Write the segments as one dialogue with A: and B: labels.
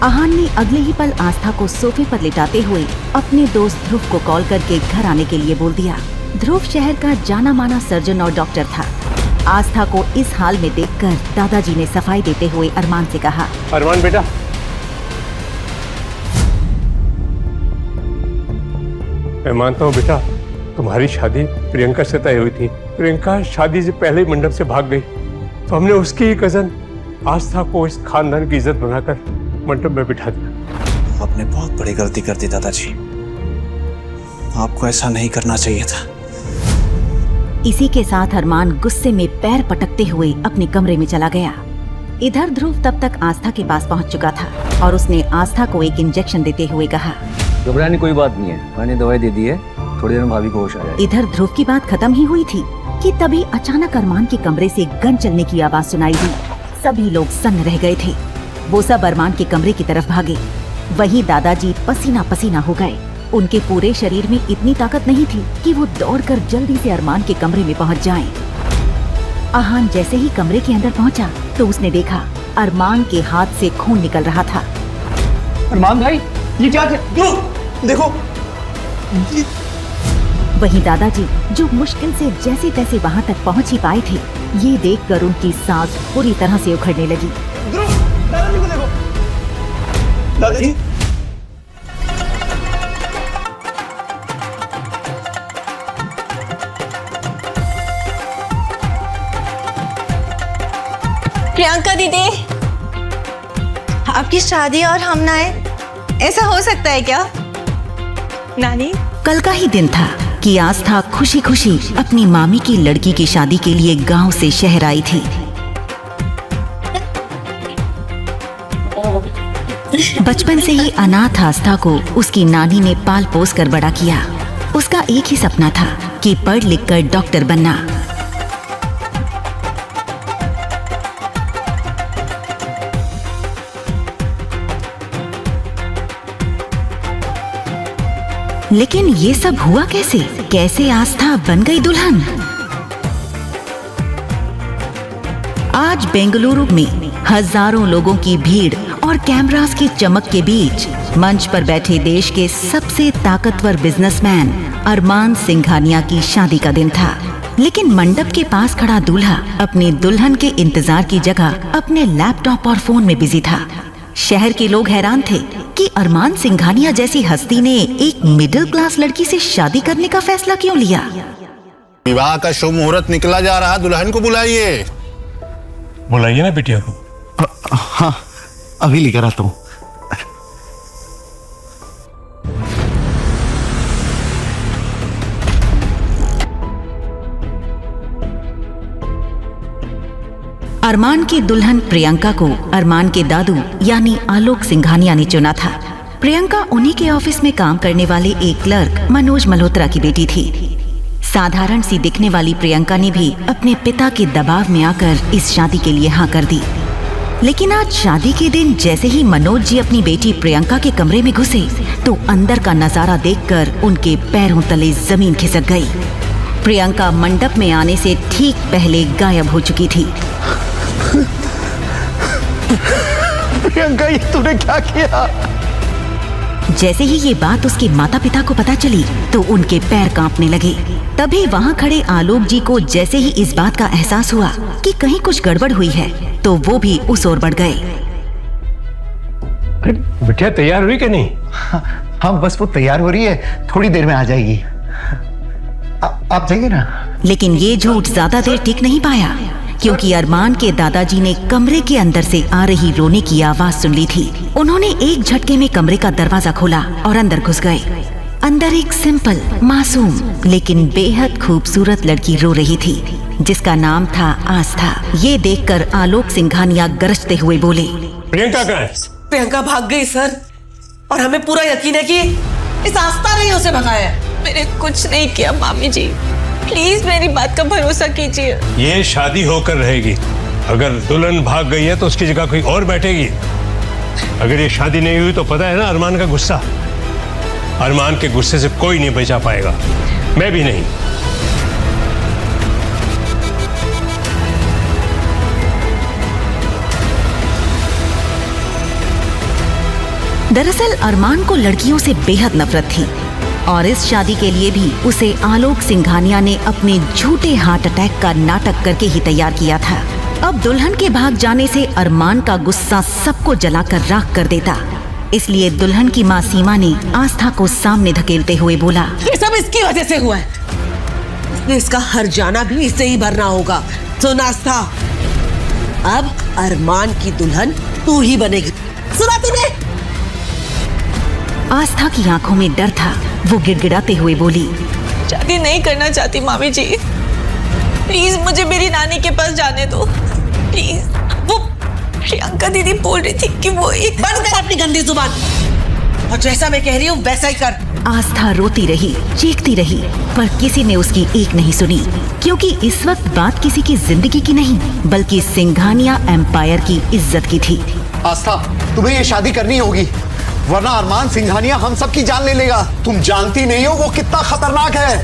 A: आहान ने अगले ही पल आस्था को सोफे पर लिटाते हुए अपने दोस्त ध्रुव को कॉल करके घर आने के लिए बोल दिया। ध्रुव शहर का जाना माना सर्जन और डॉक्टर था। आस्था को इस हाल में देखकर दादाजी ने सफाई देते हुए अरमान से कहा,
B: अरमान बेटा, मैं मानता हूँ बेटा, तुम्हारी शादी प्रियंका से तय हुई थी। प्रियंका शादी से पहले ही मंडप से भाग गई, तो हमने उसकी ही कजन आस्था को इस खानदान की इज्जत बनाकर मंडप में बिठा दिया।
C: आपने बहुत बड़ी गलती कर दी दादाजी, आपको ऐसा नहीं करना चाहिए था।
A: इसी के साथ अरमान गुस्से में पैर पटकते हुए अपने कमरे में चला गया। इधर ध्रुव तब तक आस्था के पास पहुंच चुका था और उसने आस्था को एक इंजेक्शन देते हुए कहा,
D: घबराने कोई बात नहीं है, मैंने दवाई दे दी है, थोड़ी देर में भाभी को होश आ जाएगी।
A: इधर ध्रुव की बात खत्म ही हुई थी कि तभी अचानक अरमान के कमरे से गन चलने की आवाज सुनाई दी। सभी लोग सन्न रह गए थे। वो सब अरमान के कमरे की तरफ भागे। वहीं दादाजी पसीना पसीना हो गए। उनके पूरे शरीर में इतनी ताकत नहीं थी कि वो दौड़कर जल्दी से अरमान के कमरे में पहुंच जाएं। आहान जैसे ही कमरे के अंदर पहुंचा तो उसने देखा अरमान के हाथ से खून निकल रहा था।
D: अरमान भाई, ये क्या
C: देखो।
A: वहीं दादाजी जो मुश्किल से जैसे तैसे वहां तक पहुंच ही पाए थे, ये देखकर उनकी सांस पूरी तरह से उखड़ने लगी।
C: दादाजी को देखो। दादाजी,
E: प्रियंका दीदी, आपकी शादी और हम ना आए, ऐसा हो सकता है क्या? नानी,
A: कल का ही दिन था कि आस्था खुशी खुशी अपनी मामी की लड़की की शादी के लिए गांव से शहर आई थी। बचपन से ही अनाथ आस्था को उसकी नानी ने पाल पोस कर बड़ा किया। उसका एक ही सपना था कि पढ़ लिख कर डॉक्टर बनना। लेकिन ये सब हुआ कैसे? कैसे आस्था बन गई दुल्हन? आज बेंगलुरु में हजारों लोगों की भीड़ और कैमरास की चमक के बीच मंच पर बैठे देश के सबसे ताकतवर बिजनेसमैन अरमान सिंघानिया की शादी का दिन था। लेकिन मंडप के पास खड़ा दूल्हा अपनी दुल्हन के इंतजार की जगह अपने लैपटॉप और फोन में बिजी था। शहर के लोग हैरान थे कि अरमान सिंघानिया जैसी हस्ती ने एक मिडिल क्लास लड़की से शादी करने का फैसला क्यों लिया।
F: विवाह का शुभ मुहूर्त निकला जा रहा, दुल्हन को बुलाइए।
B: बुलाइए ना बिटिया को।
F: हाँ, अभी लेकर आता हूँ।
A: अरमान की दुल्हन प्रियंका को अरमान के दादू यानी आलोक सिंघानिया ने चुना था। प्रियंका उन्हीं के ऑफिस में काम करने वाले एक क्लर्क मनोज मल्होत्रा की बेटी थी। साधारण सी दिखने वाली प्रियंका ने भी अपने पिता के दबाव में आकर इस शादी के लिए हाँ कर दी। लेकिन आज शादी के दिन जैसे ही मनोज जी अपनी बेटी प्रियंका के कमरे में घुसे तो अंदर का नजारा देखकर उनके पैरों तले जमीन खिसक गई। प्रियंका मंडप में आने से ठीक पहले गायब हो चुकी थी।
F: प्रियंका, ये तूने क्या किया?
A: जैसे ही ये बात उसके माता पिता को पता चली तो उनके पैर कांपने लगे। तभी वहाँ खड़े आलोक जी को जैसे ही इस बात का एहसास हुआ कि कहीं कुछ गड़बड़ हुई है तो वो भी उस ओर बढ़ गए।
B: बिटिया तैयार हुई कि नहीं?
G: हाँ, बस वो तैयार हो रही है, थोड़ी देर में आ जाएगी। आप जाइए ना।
A: लेकिन ये झूठ ज्यादा देर टिक नहीं पाया क्योंकि अरमान के दादाजी ने कमरे के अंदर से आ रही रोने की आवाज सुन ली थी। उन्होंने एक झटके में कमरे का दरवाजा खोला और अंदर घुस गए। अंदर एक सिंपल, मासूम लेकिन बेहद खूबसूरत लड़की रो रही थी जिसका नाम था आस्था। ये देखकर आलोक सिंघानिया गरजते हुए बोले,
B: प्रियंका कहाँ है?
H: प्रियंका भाग गई सर, और हमें पूरा यकीन है कि इस आस्था ने उसे भगाया है।
E: मैंने कुछ नहीं किया मामी जी, प्लीज मेरी बात का भरोसा कीजिए।
B: ये शादी होकर रहेगी। अगर दुल्हन भाग गई है तो उसकी जगह कोई और बैठेगी। अगर ये शादी नहीं हुई तो पता है ना अरमान का गुस्सा। अरमान के गुस्से से कोई नहीं बचा पाएगा, मैं भी नहीं।
A: दरअसल अरमान को लड़कियों से बेहद नफरत थी और इस शादी के लिए भी उसे आलोक सिंघानिया ने अपने झूठे हार्ट अटैक का नाटक करके ही तैयार किया था। अब दुल्हन के भाग जाने से अरमान का गुस्सा सबको जलाकर राख कर देता, इसलिए दुल्हन की माँ सीमा ने आस्था को सामने धकेलते हुए बोला,
H: ये सब इसकी वजह से हुआ है। इसने इसका हर जाना भी इससे ही भरना होगा। सुन आस्था, अब अरमान की दुल्हन तू ही बनेगी, सुना तूने?
A: आस्था की आंखों में डर था। वो गिड़गिड़ाते हुए बोली,
E: शादी नहीं करना चाहती मामी जी, प्लीज मुझे मेरी नानी के पास जाने दो प्लीज। वो प्रियंका दीदी बोल रही थी कि वो एक
H: बंद कर अपनी गंदी जुबान, और जैसा मैं कह रही हूँ वैसा ही कर।
A: आस्था रोती रही, चीखती रही, पर किसी ने उसकी एक नहीं सुनी, क्योंकि इस वक्त बात किसी की जिंदगी की नहीं बल्कि सिंघानिया एम्पायर की इज्जत की थी।
G: आस्था, तुम्हें ये शादी करनी होगी, वरना अरमान सिंघानिया हम सब की जान ले लेगा। तुम जानती नहीं हो वो कितना खतरनाक है।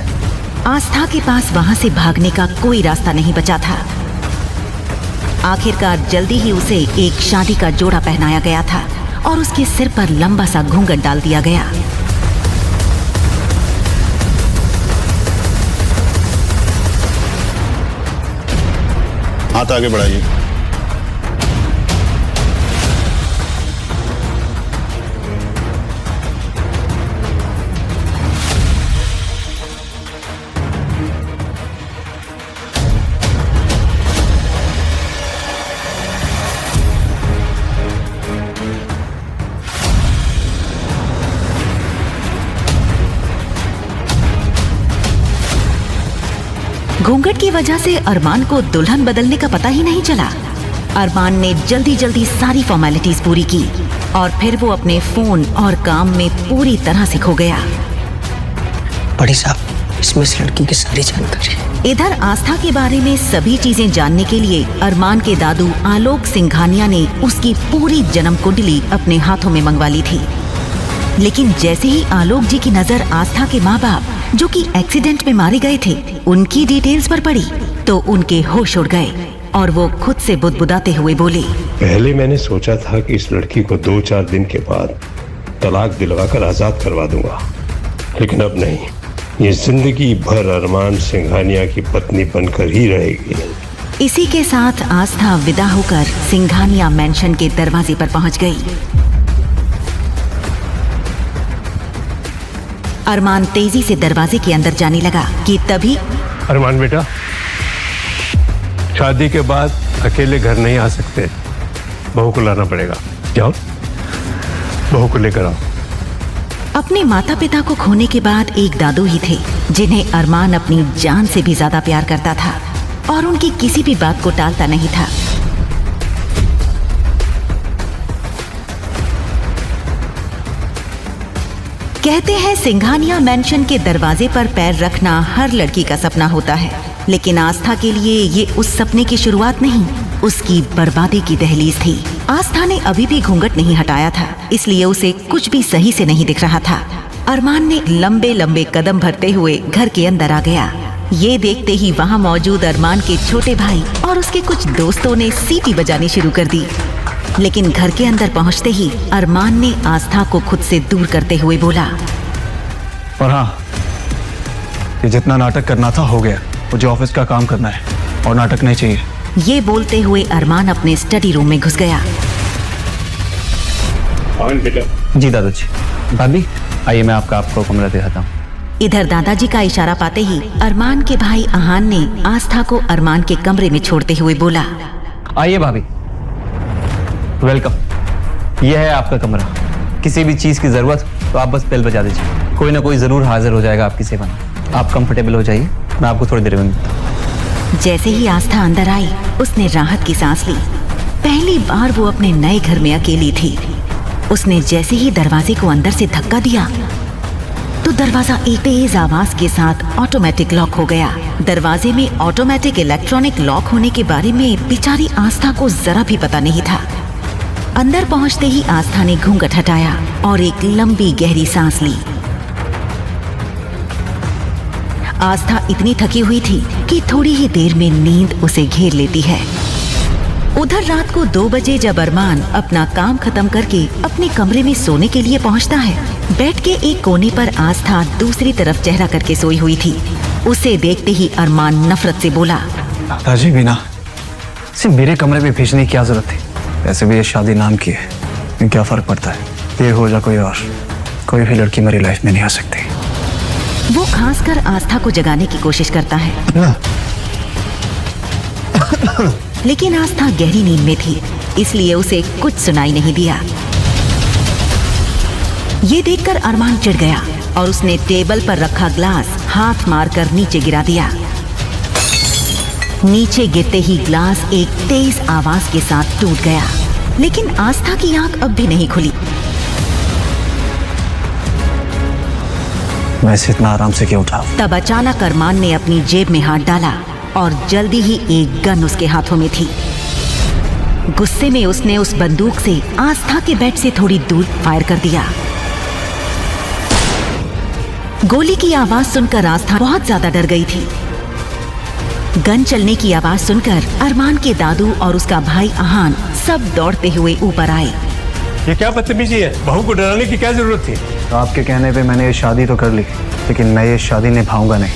A: आस्था के पास वहां से भागने का कोई रास्ता नहीं बचा था। आखिरकार जल्दी ही उसे एक शादी का जोड़ा पहनाया गया था और उसके सिर पर लंबा सा घूंघट डाल दिया गया।
F: हाथ आगे बढ़ाइए।
A: घूंघट की वजह से अरमान को दुल्हन बदलने का पता ही नहीं चला। अरमान ने जल्दी जल्दी सारी फॉर्मेलिटीज पूरी की और फिर वो अपने फोन और काम में पूरी तरह से खो गया।
H: बड़ी साहब, इसमें इस लड़की की सारी जानकारी।
A: इधर आस्था के बारे में सभी चीजें जानने के लिए अरमान के दादू आलोक सिंघानिया ने उसकी पूरी जन्म कुंडली अपने हाथों में मंगवा ली थी। लेकिन जैसे ही आलोक जी की नजर आस्था के माँ बाप जो कि एक्सीडेंट में मारे गए थे उनकी डिटेल्स पर पड़ी तो उनके होश उड़ गए और वो खुद से बुदबुदाते हुए बोले,
B: पहले मैंने सोचा था कि इस लड़की को 2-4 दिन के बाद तलाक दिलवाकर आजाद करवा दूंगा, लेकिन अब नहीं, ये जिंदगी भर अरमान सिंघानिया की पत्नी बनकर ही रहेगी।
A: इसी के साथ आस्था विदा होकर सिंघानिया मैंशन के दरवाजे पर पहुंच गई। अरमान तेजी से दरवाजे के अंदर जाने लगा कि तभी
B: अरमान बेटा, शादी के बाद अकेले घर नहीं आ सकते, बहू को लाना पड़ेगा। जाओ, बहू को लेकर आओ।
A: अपने माता पिता को खोने के बाद एक दादू ही थे जिन्हें अरमान अपनी जान से भी ज्यादा प्यार करता था और उनकी किसी भी बात को टालता नहीं था। कहते हैं सिंघानिया मैंशन के दरवाजे पर पैर रखना हर लड़की का सपना होता है, लेकिन आस्था के लिए ये उस सपने की शुरुआत नहीं, उसकी बर्बादी की दहलीज थी। आस्था ने अभी भी घूंघट नहीं हटाया था, इसलिए उसे कुछ भी सही से नहीं दिख रहा था। अरमान ने लंबे लंबे कदम भरते हुए घर के अंदर आ गया। ये देखते ही वहाँ मौजूद अरमान के छोटे भाई और उसके कुछ दोस्तों ने सीटी बजानी शुरू कर दी, लेकिन घर के अंदर पहुंचते ही अरमान ने आस्था को खुद से दूर करते हुए बोला,
C: और हाँ, ये जितना नाटक करना था हो गया, मुझे ऑफिस का काम करना है और नाटक नहीं चाहिए।
A: ये बोलते हुए अरमान अपने स्टडी रूम में घुस गया।
C: जी दादाजी। भाभी आइए, मैं आपको कमरा दिखाता हूँ।
A: इधर दादाजी का इशारा पाते ही अरमान के भाई आहान ने आस्था को अरमान के कमरे में छोड़ते हुए बोला,
C: आइए भाभी, वेलकम। यह है आपका कमरा। किसी भी चीज की जरूरत तो आप बस बेल बजा दीजिए, कोई ना कोई जरूर हाजिर हो जाएगा आपकी सेवा में। आप कंफर्टेबल हो जाइए, मैं आपको थोड़ी देर में मिलता हूं।
A: जैसे ही आस्था अंदर आई उसने राहत की सांस ली। पहली बार वो अपने नए घर में अकेली थी। उसने जैसे ही दरवाजे को अंदर से धक्का दिया तो दरवाजा एक तेज आवाज के साथ ऑटोमेटिक लॉक हो गया। दरवाजे में ऑटोमेटिक इलेक्ट्रॉनिक लॉक होने के बारे में बेचारी आस्था को जरा भी पता नहीं था। अंदर पहुंचते ही आस्था ने घूंघट हटाया और एक लंबी गहरी सांस ली। आस्था इतनी थकी हुई थी कि थोड़ी ही देर में नींद उसे घेर लेती है। उधर रात को 2 बजे जब अरमान अपना काम खत्म करके अपने कमरे में सोने के लिए पहुंचता है, बेड के एक कोने पर आस्था दूसरी तरफ चेहरा करके सोई हुई थी। उसे देखते ही अरमान नफरत से बोला,
C: दादाजी बिना सिर्फ मेरे कमरे में भेजने की क्या जरूरत थी? वैसे भी ये शादी नाम की है, क्या फर्क पड़ता है? ये हो जा कोई और, कोई भी लड़की मेरी लाइफ में नहीं आ सकती।
A: वो खासकर आस्था को जगाने की कोशिश करता है लेकिन आस्था गहरी नींद में थी, इसलिए उसे कुछ सुनाई नहीं दिया। ये देखकर अरमान चिढ़ गया और उसने टेबल पर रखा ग्लास हाथ मारकर नीचे गिरा दिया। नीचे गिरते ही ग्लास एक तेज आवाज के साथ टूट गया, लेकिन आस्था की आंख अब भी नहीं खुली।
C: मैं इसे इतना आराम से क्यों उठा?
A: तब अचानक अरमान ने अपनी जेब में हाथ डाला और जल्दी ही एक गन उसके हाथों में थी। गुस्से में उसने उस बंदूक से आस्था के बेड से थोड़ी दूर फायर कर दिया। गोली की आवाज सुनकर आस्था बहुत ज्यादा डर गई थी। गन चलने की आवाज सुनकर अरमान के दादू और उसका भाई अहान सब दौड़ते हुए ऊपर आए।
B: ये क्या बदतमीजी है? बहू को डराने की क्या जरूरत थी?
C: तो आपके कहने पे मैंने ये शादी तो कर ली, लेकिन मैं ये शादी निभाऊंगा नहीं।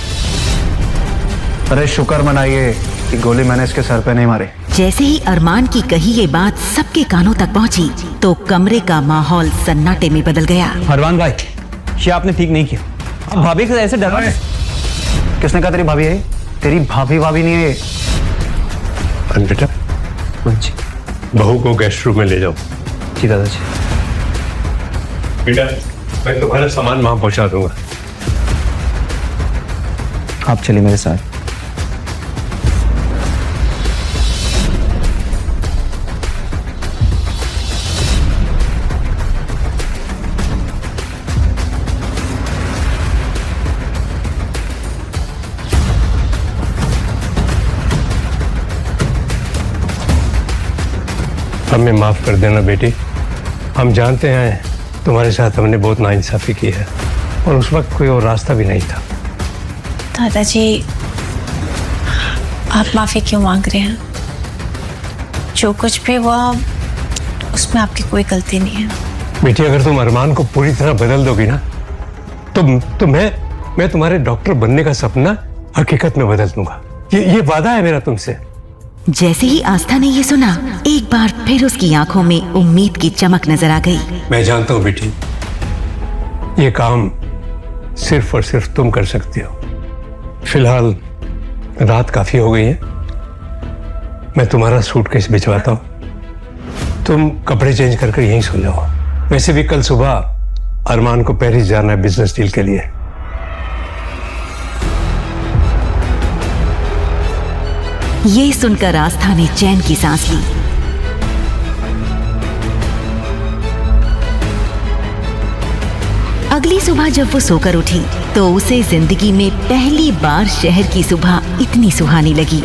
C: अरे शुक्र मनाइए कि गोली मैंने इसके सर पे नहीं मारी।
A: जैसे ही अरमान की कही ये बात सबके कानों तक पहुंची तो कमरे का माहौल सन्नाटे में बदल गया।
C: अरमान भाई, ये आपने ठीक नहीं किया। अब भाभी को ऐसे डरा? किसने कहा तेरी भाभी है? तेरी भाभी नहीं है।
B: बेटा, बहू को गेस्ट रूम में ले जाओ।
C: जी दादाजी।
B: बेटा, मैं तुम्हारा सामान वहां पहुंचा दूंगा।
C: आप चलिए मेरे साथ।
B: हमें माफ कर देना बेटी, हम जानते हैं तुम्हारे साथ हमने बहुत नाइंसाफी की है और उस वक्त कोई और रास्ता भी नहीं था।
E: दादाजी, आप माफी क्यों मांग रहे हैं? जो कुछ भी हुआ उसमें आपकी कोई गलती नहीं है।
B: बेटी, अगर तुम अरमान को पूरी तरह बदल दोगी ना तो मैं तुम्हारे डॉक्टर बनने का सपना हकीकत में बदल दूंगा। ये वादा है मेरा तुमसे।
A: जैसे ही आस्था ने ये सुना, एक बार फिर उसकी आंखों में उम्मीद की चमक नजर आ गई।
B: मैं जानता हूँ बेटी, ये काम सिर्फ और सिर्फ तुम कर सकती हो। फिलहाल रात काफी हो गई है, मैं तुम्हारा सूटकेस भिजवाता हूँ, तुम कपड़े चेंज करके यहीं सो जाओ। वैसे भी कल सुबह अरमान को पेरिस जाना है बिजनेस डील के लिए।
A: ये सुनकर आस्था ने चैन की सांस ली। अगली सुबह जब वो सोकर उठी तो उसे जिंदगी में पहली बार शहर की सुबह इतनी सुहानी लगी।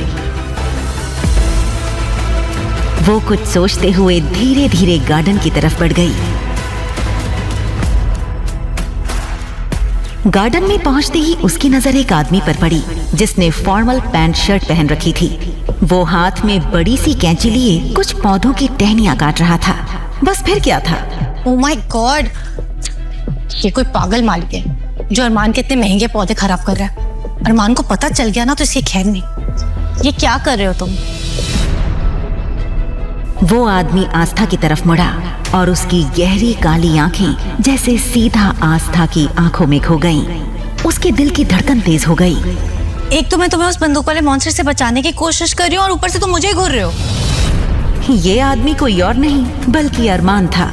A: वो कुछ सोचते हुए धीरे धीरे गार्डन की तरफ बढ़ गई। गार्डन में पहुंचते ही उसकी नजर एक आदमी पर पड़ी जिसने फॉर्मल पैंट शर्ट पहन रखी थी। वो हाथ में बड़ी सी कैंची लिए कुछ पौधों की टहनियां काट रहा था। बस फिर क्या था?
I: ओह माय गॉड, ये कोई पागल मालिक है जो अरमान के इतने महंगे पौधे खराब कर रहा है। अरमान को पता चल गया ना तो इसकी खैर नहीं। ये क्या कर रहे हो तुम?
A: वो आदमी आस्था की तरफ मुड़ा और उसकी गहरी काली आंखें जैसे सीधा आस्था की आंखों में खो गईं। उसके दिल की धड़कन तेज हो गई।
I: एक तो मैं तुम्हें उस बंदूक वाले मॉन्स्टर से बचाने की कोशिश कर रही हूँ और ऊपर से तुम मुझे ही घूर रहे हो।
A: ये आदमी कोई और नहीं बल्कि अरमान था।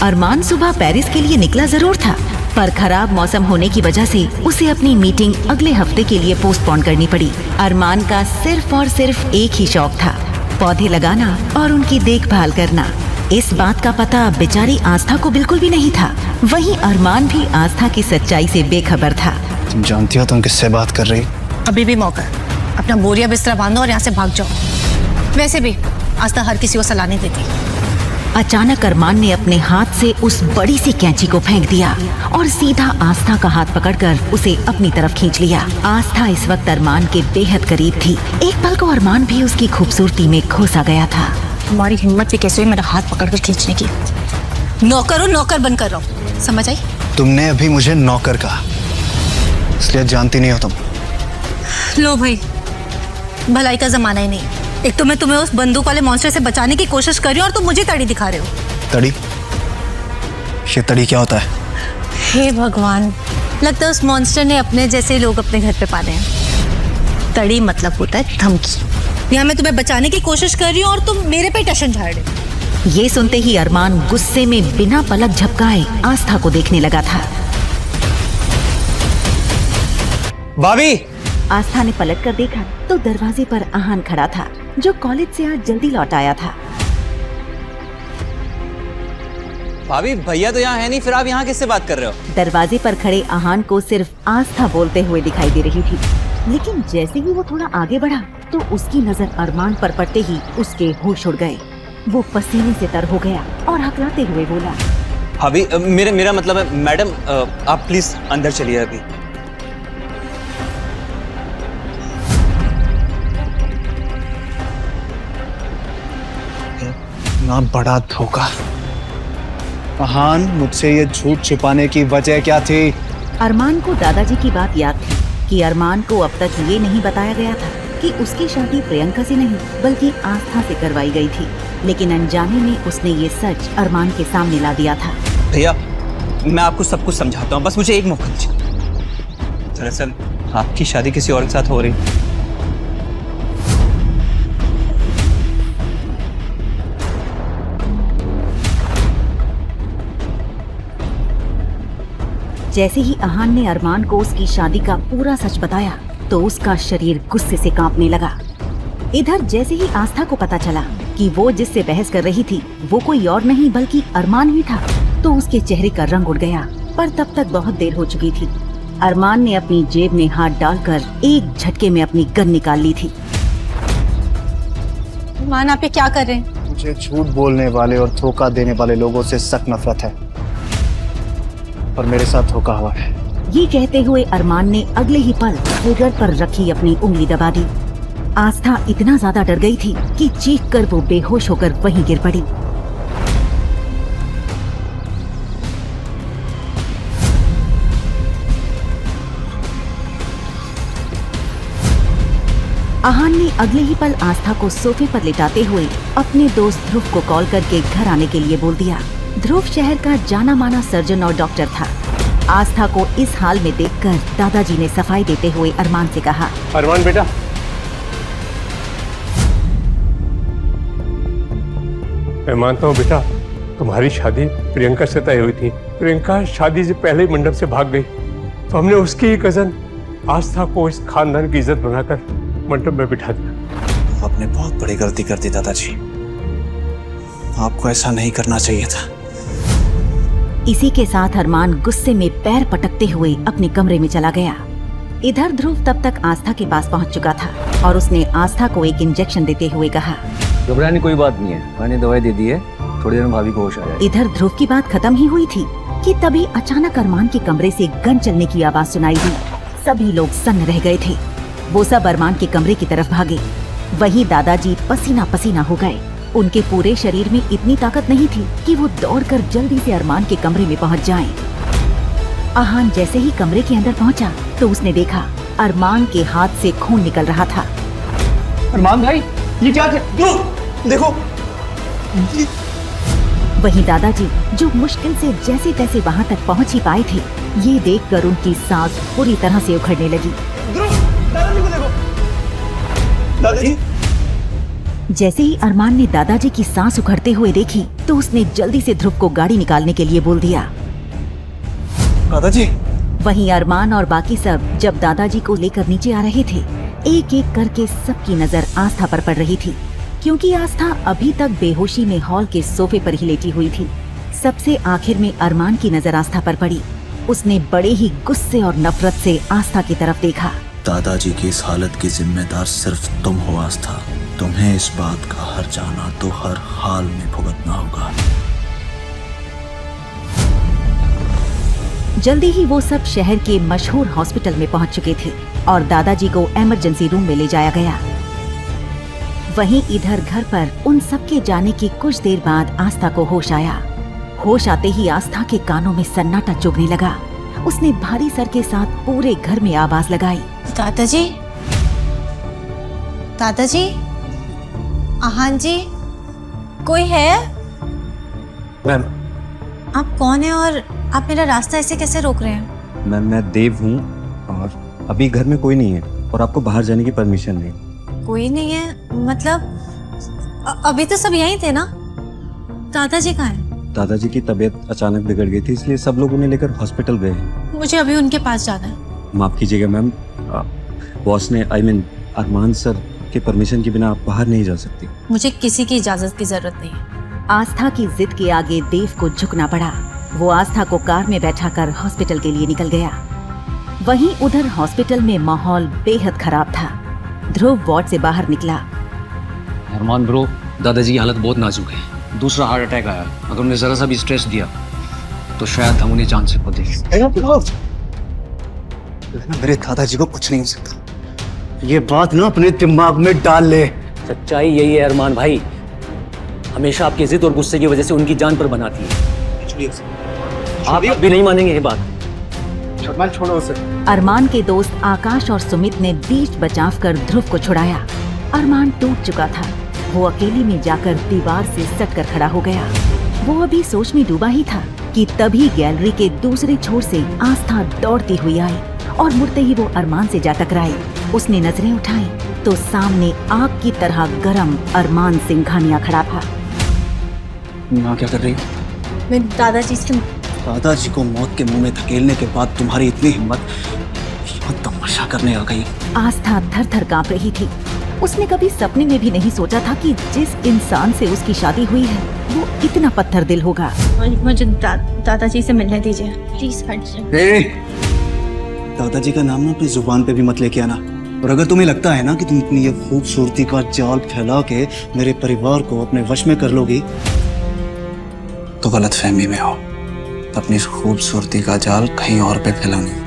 A: अरमान सुबह पेरिस के लिए निकला जरूर था, पर खराब मौसम होने की वजह से उसे अपनी मीटिंग अगले हफ्ते के लिए पोस्टपोन करनी पड़ी। अरमान का सिर्फ और सिर्फ एक ही शौक था, पौधे लगाना और उनकी देखभाल करना। इस बात का पता बेचारी आस्था को बिल्कुल भी नहीं था। वहीं अरमान भी आस्था की सच्चाई से बेखबर था।
C: तुम जानती हो तुम किससे बात कर रही?
I: अभी भी मौका है, अपना बोरिया बिस्तरा बांधो और यहाँ से भाग जाओ। वैसे भी आस्था हर किसी को सलाह नहीं देती।
A: अचानक अरमान ने अपने हाथ से उस बड़ी सी कैंची को फेंक दिया और सीधा आस्था का हाथ पकड़कर उसे अपनी तरफ खींच लिया। आस्था इस वक्त अरमान के बेहद करीब थी। एक पल को अरमान भी उसकी खूबसूरती में खो सा गया था।
I: तुम्हारी हिम्मत भी कैसे हुई मेरा हाथ पकड़कर खींचने की? नौकर हो, नौकर बनकर रहो, समझ आई?
G: तुमने अभी मुझे नौकर कहा, इसलिए जानती नहीं हो तुम।
I: लो भाई, भलाई का जमाना ही नहीं। एक तो मैं तुम्हें उस बंदूक वाले मॉन्स्टर से बचाने की कोशिश कर रही हूँ और तुम मुझे तड़ी दिखा रहे हो।
G: तड़ी? ये तड़ी क्या होता है?
I: हे भगवान, लगता है उस मॉन्स्टर ने अपने जैसे लोग अपने घर पे पाले हैं। तड़ी मतलब होता है धमकी। यहाँ मैं तुम्हें बचाने की कोशिश कर रही हूँ और तुम मेरे पे टशन झाड़ रहे हो।
A: ये सुनते ही अरमान गुस्से में बिना पलक झपकाए आस्था को देखने लगा था।
C: भाभी!
A: आस्था ने पलट कर देखा तो दरवाजे पर आहान खड़ा था, जो कॉलेज से आज जल्दी लौट आया था।
C: भाभी, भैया तो यहाँ है नहीं, फिर आप यहाँ किससे बात कर रहे हो?
A: दरवाजे पर खड़े आहान को सिर्फ आस्था बोलते हुए दिखाई दे रही थी, लेकिन जैसे ही वो थोड़ा आगे बढ़ा तो उसकी नजर अरमान पर पड़ते ही उसके होश उड़ गए। वो पसीने से तर हो गया और हकलाते हुए बोला,
C: भाभी, मेरा मतलब है मैडम, आप प्लीज अंदर चलिए अभी।
G: ना बड़ा धोखा। आहान, मुझसे ये झूठ छुपाने की वजह क्या थी?
A: अरमान को दादाजी की बात याद थी कि अरमान को अब तक ये नहीं बताया गया था कि उसकी शादी प्रियंका से नहीं बल्कि आस्था से करवाई गई थी, लेकिन अनजाने में उसने ये सच अरमान के सामने ला दिया था।
C: भैया, मैं आपको सब कुछ समझाता हूँ, बस मुझे एक मौका दीजिए। दरअसल आपकी शादी किसी और के साथ हो रही।
A: जैसे ही आहान ने अरमान को उसकी शादी का पूरा सच बताया तो उसका शरीर गुस्से से कांपने लगा। इधर जैसे ही आस्था को पता चला कि वो जिससे बहस कर रही थी वो कोई और नहीं बल्कि अरमान ही था, तो उसके चेहरे का रंग उड़ गया। पर तब तक बहुत देर हो चुकी थी। अरमान ने अपनी जेब में हाथ डालकर एक झटके में अपनी गन निकाल ली थी।
I: मान, आप ये क्या कर रहे हैं?
G: मुझे झूठ बोलने वाले और धोखा देने वाले लोगों से सख्त नफरत है, और मेरे साथ धोखा हुआ है।
A: ये कहते हुए अरमान ने अगले ही पल ट्रिगर पर रखी अपनी उंगली दबा दी। आस्था इतना ज्यादा डर गई थी कि चीख कर वो बेहोश होकर वहीं गिर पड़ी। आहान ने अगले ही पल आस्था को सोफे पर लिटाते हुए अपने दोस्त ध्रुव को कॉल करके घर आने के लिए बोल दिया। ध्रुव शहर का जाना माना सर्जन और डॉक्टर था। आस्था को इस हाल में देखकर दादाजी ने सफाई देते हुए अरमान से कहा,
B: अरमान बेटा, मैं मानता हूँ बेटा, तुम्हारी शादी प्रियंका से तय हुई थी। प्रियंका शादी से पहले ही मंडप से भाग गई, तो हमने उसकी ही कजन आस्था को इस खानदान की इज्जत बनाकर मंडप में बिठा दिया।
F: आपने बहुत बड़ी गलती कर दी दादाजी, आपको ऐसा नहीं करना चाहिए था।
A: इसी के साथ अरमान गुस्से में पैर पटकते हुए अपने कमरे में चला गया। इधर ध्रुव तब तक आस्था के पास पहुंच चुका था और उसने आस्था को एक इंजेक्शन देते हुए कहा,
D: घबराने की कोई बात नहीं है, मैंने दवाई दे दी है, थोड़ी देर में भाभी को होश आ जाएगी।
A: इधर ध्रुव की बात खत्म ही हुई थी कि तभी अचानक अरमान के कमरे से गन चलने की आवाज सुनाई दी। सभी लोग सन्न रह गए थे। वो सब अरमान के कमरे की तरफ भागे। वहीं दादाजी पसीना पसीना हो गए। उनके पूरे शरीर में इतनी ताकत नहीं थी कि वो दौड़कर जल्दी से अरमान के कमरे में पहुंच जाएं। आहान जैसे ही कमरे के अंदर पहुंचा तो उसने देखा अरमान के हाथ से खून निकल रहा था।
C: अरमान भाई, ये क्या
G: देखो।
A: वहीं दादाजी जो मुश्किल से जैसे तैसे वहां तक पहुंच ही पाए थे, ये देखकर उनकी सांस पूरी तरह से उखड़ने लगी।
G: दादाजी को देखो। दादाजी।
A: जैसे ही अरमान ने दादाजी की सांस उखड़ते हुए देखी तो उसने जल्दी से ध्रुव को गाड़ी निकालने के लिए बोल दिया।
G: दादाजी।
A: वहीं अरमान और बाकी सब जब दादाजी को लेकर नीचे आ रहे थे, एक एक करके सबकी नजर आस्था पर पड़ रही थी, क्योंकि आस्था अभी तक बेहोशी में हॉल के सोफे पर ही लेटी हुई थी। सबसे आखिर में अरमान की नजर आस्था पर पड़ी। उसने बड़े ही गुस्से और नफरत से आस्था की तरफ देखा।
F: दादाजी की इस हालत की जिम्मेदार सिर्फ तुम हो आस्था। तुम्हें इस बात का हर जाना तो हर हाल में भुगतना होगा।
A: जल्दी ही वो सब शहर के मशहूर हॉस्पिटल में पहुंच चुके थे और दादाजी को इमरजेंसी रूम में ले जाया गया। वहीं इधर घर पर उन सब के जाने की कुछ देर बाद आस्था को होश आया। होश आते ही आस्था के कानों में सन्नाटा चुभने लगा। उसने भारी सर के साथ पूरे घर में आवाज लगाई,
I: दादाजी, दादाजी, हाँ जी, कोई है?
F: मैम,
I: आप कौन है और आप मेरा रास्ता ऐसे कैसे रोक रहे हैं?
J: मैम मैं देव हूँ और अभी घर में कोई नहीं है और आपको बाहर जाने की परमिशन नहीं।
I: कोई नहीं है मतलब अभी तो सब यहीं थे ना? दादाजी कहाँ हैं?
J: दादाजी की तबीयत अचानक बिगड़ गई थी इसलिए सब लोग उन्हें लेकर हॉस्पिटल गए हैं।
I: मुझे अभी उनके पास जाना है।
J: माफ कीजिएगा मैम, बॉस ने अरमान सर के परमिशन के बिना आप बाहर नहीं जा सकती।
I: मुझे किसी की इजाजत की जरूरत नहीं है।
A: आस्था की जिद के आगे देव को झुकना पड़ा। वो आस्था को कार में बैठाकर हॉस्पिटल के लिए निकल गया। वहीं उधर हॉस्पिटल में माहौल बेहद खराब था। ध्रुव वार्ड से बाहर निकला।
D: अरमान ब्रो, दादाजी की हालत बहुत नाजुक है। दूसरा हार्ट अटैक आया। अगर उन्हें जरा सा भी स्ट्रेस दिया तो शायद हम उन्हें जान से खो दें।
G: मेरे दादाजी को कुछ नहीं हो सकता। ये बात ना अपने दिमाग में डाल ले।
D: सच्चाई यही है अरमान भाई, हमेशा आपकी जिद और गुस्से की वजह से उनकी जान पर बनाती है। आप भी नहीं मानेंगे ये बात।
G: छोड़ो उसे।
A: अरमान के दोस्त आकाश और सुमित ने बीच बचाव कर ध्रुव को छुड़ाया। अरमान टूट चुका था। वो अकेले में जाकर दीवार से सट कर खड़ा हो गया। वो अभी सोच में डूबा ही था कि तभी गैलरी के दूसरे छोर से आस्था दौड़ती हुई आई और मुड़ते ही वो अरमान से जा टकराई। उसने नजरें उठाई तो सामने आग की तरह गरम अरमान सिंघानिया खड़ा था।
F: माँ क्या कर रही हो?
I: मैं दादाजी से
F: दादाजी को मौत के मुंह में धकेलने के बाद तुम्हारी इतनी हिम्मत, तमाशा करने आ गई।
A: आस्था थर थर कांप रही थी। उसने कभी सपने में भी नहीं सोचा था कि जिस इंसान से उसकी शादी हुई है वो इतना पत्थर दिल होगा।
I: मुझे दादाजी से मिलने दीजिए प्लीज।
F: दादाजी का नाम ना अपनी जुबान पे भी मत लेके आना। और अगर तुम्हें लगता है ना कि तुम इतनी ये खूबसूरती का जाल फैला के मेरे परिवार को अपने वश में कर लोगी तो गलत फहमी में हो। अपनी इस खूबसूरती का जाल कहीं और पे फैलाना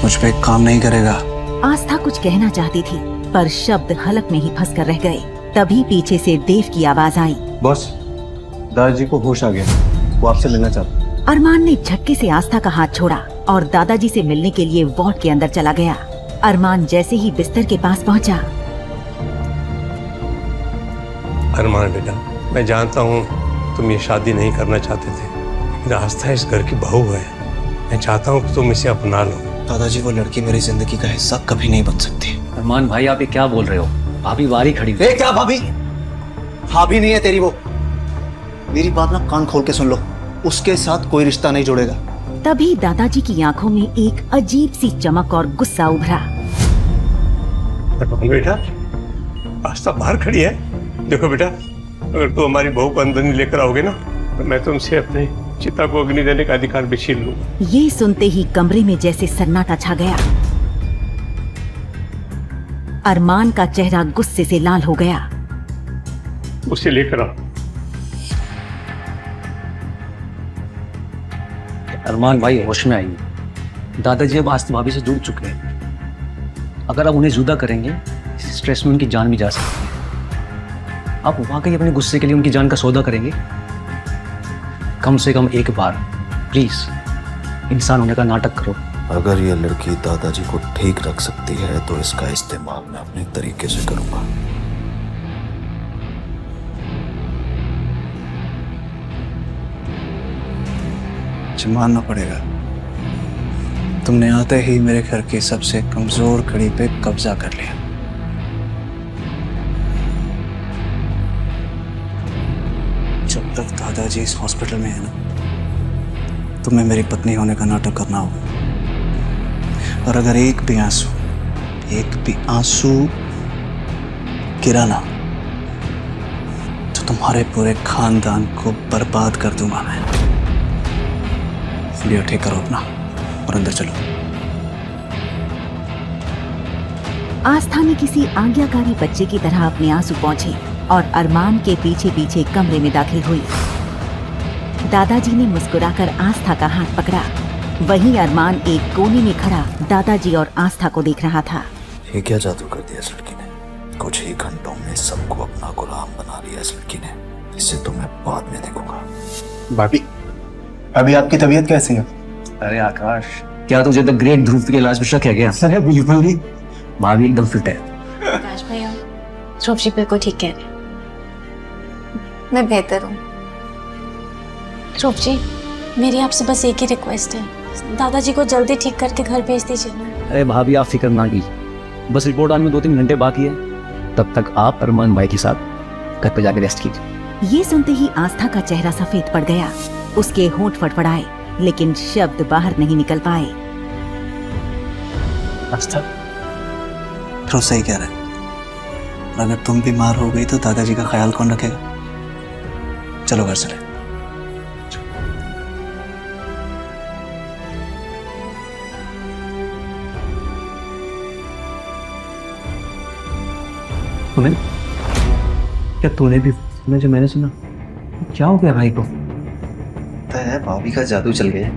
F: मुझ पे काम नहीं करेगा।
A: आस्था कुछ कहना चाहती थी पर शब्द हलक में ही फंस कर रह गए। तभी पीछे से देव की आवाज आई,
J: बॉस, दादाजी को होश आ गया, वो आपसे मिलना चाहता।
A: अरमान ने झटके से आस्था का हाथ छोड़ा और दादाजी से मिलने के लिए वार्ड के अंदर चला गया। अरमान जैसे ही बिस्तर के पास पहुंचा,
B: अरमान बेटा, मैं जानता हूँ तुम ये शादी नहीं करना चाहते थे, लेकिन आस्था इस घर की बहू है। मैं चाहता हूँ कि तुम इसे अपना लो।
F: दादाजी, वो लड़की मेरी जिंदगी का हिस्सा कभी नहीं बन सकती।
D: अरमान भाई, आप ये क्या बोल रहे हो? भाभी बाहर ही खड़ी हुई।
F: क्या भाभी? भाभी नहीं है तेरी वो। मेरी बात ना कान खोल के सुन लो, उसके साथ कोई रिश्ता नहीं जुड़ेगा।
A: तभी दादाजी की आंखों में एक अजीब सी चमक और गुस्सा उभरा।
B: बेटा, आस्था बाहर खड़ी है। देखो बेटा, अगर तू हमारी बहू को अंदर नहीं लेकर आओगे ना तो मैं तुमसे अपने चिता को अग्नि देने का अधिकार भी छीन लूंगा।
A: ये सुनते ही कमरे में जैसे सन्नाटा छा गया। अरमान का चेहरा गुस्से से लाल हो गया।
B: उसे लेकर आओ।
D: अरमान भाई, होश में आइए। दादाजी अब आस्था भाभी से जुड़ चुके हैं। अगर आप उन्हें जुदा करेंगे, इस स्ट्रेस में उनकी जान भी जा सकती है। आप वाकई अपने गुस्से के लिए उनकी जान का सौदा करेंगे? कम से कम एक बार प्लीज इंसान होने का नाटक करो।
F: अगर ये लड़की दादाजी को ठीक रख सकती है तो इसका इस्तेमाल मैं अपने तरीके से करूंगा। मानना पड़ेगा, तुमने आते ही मेरे घर की सबसे कमजोर कड़ी पे कब्जा कर लिया। जब तक दादाजी इस हॉस्पिटल में है ना, तुम्हें मेरी पत्नी होने का नाटक करना होगा। और अगर एक भी आंसू गिरा ना तो तुम्हारे पूरे खानदान को बर्बाद कर दूंगा मैं। लियो, ठीक करो अपना और अंदर चलो।
A: आस्था ने किसी आज्ञाकारी बच्चे की तरह अपने आंसू पोंछे और अरमान के पीछे पीछे कमरे में दाखिल हुई। दादाजी ने मुस्कुराकर आस्था का हाथ पकड़ा। वहीं अरमान एक कोने में खड़ा दादाजी और आस्था को देख रहा था।
F: ये क्या जादू कर दिया इस लड़की ने? कुछ ही घंटों में सबको अपना गुलाम बना लिया इस लड़की ने। इसे तो मैं बाद में देखूंगा।
G: भाभी, अभी आपकी तबीयत कैसी है?
D: अरे आकाश, क्या तुझे द ग्रेट ध्रुव के इलाज में शक है क्या?
G: अरे बिल्कुल नहीं।
D: भाभी एकदम फिट है।
I: आकाश भैया, ध्रुव जी बिल्कुल ठीक कह रहे हैं। मैं बेहतर हूँ। ध्रुव जी, मेरी आपसे बस एक ही रिक्वेस्ट है, दादाजी को जल्दी ठीक करके घर भेज दीजिए ना।
D: अरे भाभी आप फिक्र ना कीजिए, बस रिपोर्ट आने में 2-3 घंटे बाकी है। तब तक आप अरमान भाई के साथ घर पे जाके रेस्ट कीजिए।
A: ये सुनते ही आस्था का चेहरा सफेद पड़ गया। उसके होंठ फड़फड़ाए लेकिन शब्द बाहर नहीं निकल पाए।
F: आस्था, ध्रुव सही कह रहा है। अगर तुम बीमार हो गई तो दादाजी का ख्याल कौन रखेगा? चलो घर चले।
D: तुम्हें क्या तूने भी सुना जो मैंने सुना? क्या हो गया भाई को?
F: पता है भाभी का जादू चल गया।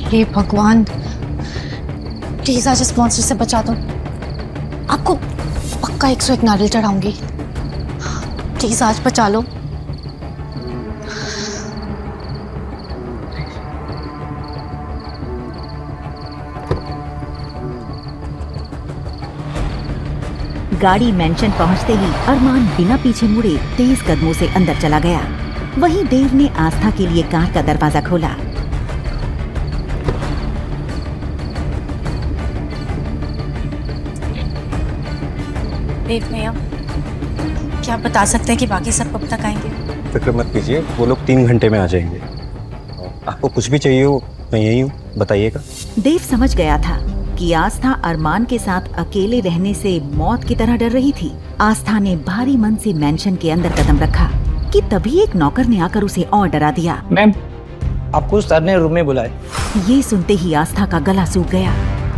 I: हे भगवान, प्लीज आज इस मॉन्स्टर से बचा दो। आपको पक्का 101 नारियल चढ़ाऊंगी। प्लीज आज बचा लो।
A: गाड़ी मेंशन पहुंचते ही अरमान बिना पीछे मुड़े तेज कदमों से अंदर चला गया। वहीं देव ने आस्था के लिए कार का दरवाजा खोला।
I: देव भैया, क्या आप बता सकते हैं कि बाकी सब कब तक आएंगे?
J: फिक्र मत कीजिए, वो लोग 3 घंटे में आ जाएंगे। आपको कुछ भी चाहिए हो मैं यही हूँ, बताइएगा।
A: देव समझ गया था कि आस्था अरमान के साथ अकेले रहने से मौत की तरह डर रही थी। आस्था ने भारी मन से मेंशन के अंदर कदम रखा कि तभी एक नौकर ने आकर उसे और डरा दिया।
K: मैम, आपको सर ने रूम में बुलाए।
A: ये सुनते ही आस्था का गला सूख गया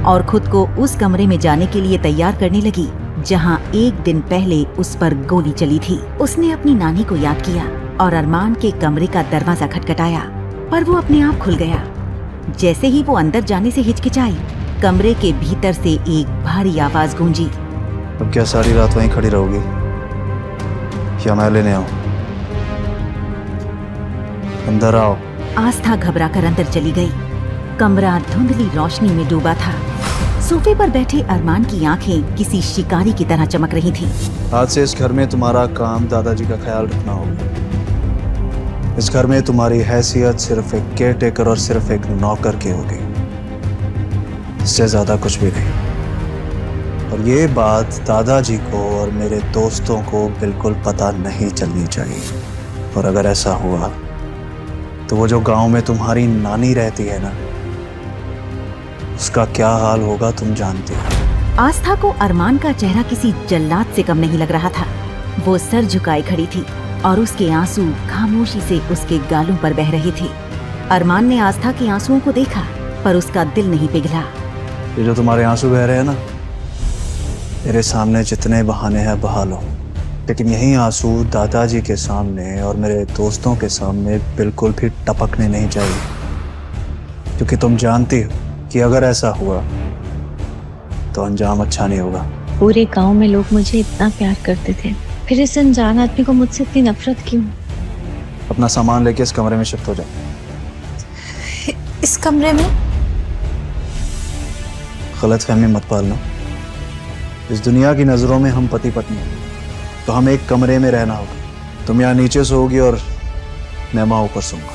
A: और खुद को उस कमरे में जाने के लिए तैयार करने लगी जहां एक दिन पहले उस पर गोली चली थी। उसने अपनी नानी को याद किया और अरमान के कमरे का दरवाजा खटखटाया, पर वो अपने आप खुल गया। जैसे ही वो अंदर जाने से हिचकिचाई, कमरे के भीतर से एक भारी आवाज गूंजी।
F: अब क्या सारी रात वहीं खड़ी रहोगी या मैं लेने आऊं? अंदर आओ।
A: आस्था घबराकर अंदर चली गई। कमरा धुंधली रोशनी में डूबा था। सोफे पर बैठे अरमान की आंखें किसी शिकारी की तरह चमक रही थीं।
F: आज से इस घर में तुम्हारा काम दादाजी का ख्याल रखना होगा। इस घर में तुम्हारी हैसियत सिर्फ एक केयर टेकर और सिर्फ एक नौकर की होगी, इससे ज्यादा कुछ भी नहीं। और ये बात दादाजी को और मेरे दोस्तों को बिल्कुल पता नहीं चलनी चाहिए। और अगर ऐसा हुआ तो वो जो गांव में तुम्हारी नानी रहती है ना, उसका क्या हाल होगा तुम जानते हो।
A: आस्था को अरमान का चेहरा किसी जल्लाद से कम नहीं लग रहा था। वो सर झुकाए खड़ी थी और उसके आंसू खामोशी से उसके गालों पर बह रहे थे। अरमान ने आस्था के आंसुओं को देखा, पर उसका दिल नहीं पिघला।
F: ये जो तुम्हारे आंसू बह रहे हैं ना, मेरे सामने जितने बहाने हैं बहा लो, लेकिन यही आंसू दादाजी के सामने और मेरे दोस्तों के सामने बिल्कुल भी टपकने नहीं चाहिए, क्योंकि तुम जानती हो कि अगर ऐसा हुआ तो अंजाम अच्छा नहीं होगा।
I: पूरे गांव में लोग मुझे इतना प्यार करते थे, फिर इस अनजान आदमी को मुझसे इतनी नफरत क्यों?
F: अपना सामान लेके इस कमरे में शिफ्ट हो जाओ।
I: इस कमरे में?
F: गलतफहमी मत पालना। इस दुनिया की नजरों में हम पति पत्नी हैं, तो हमें एक कमरे में रहना होगा। तुम यहाँ नीचे सोओगी और मैं वहां ऊपर सोऊंगा,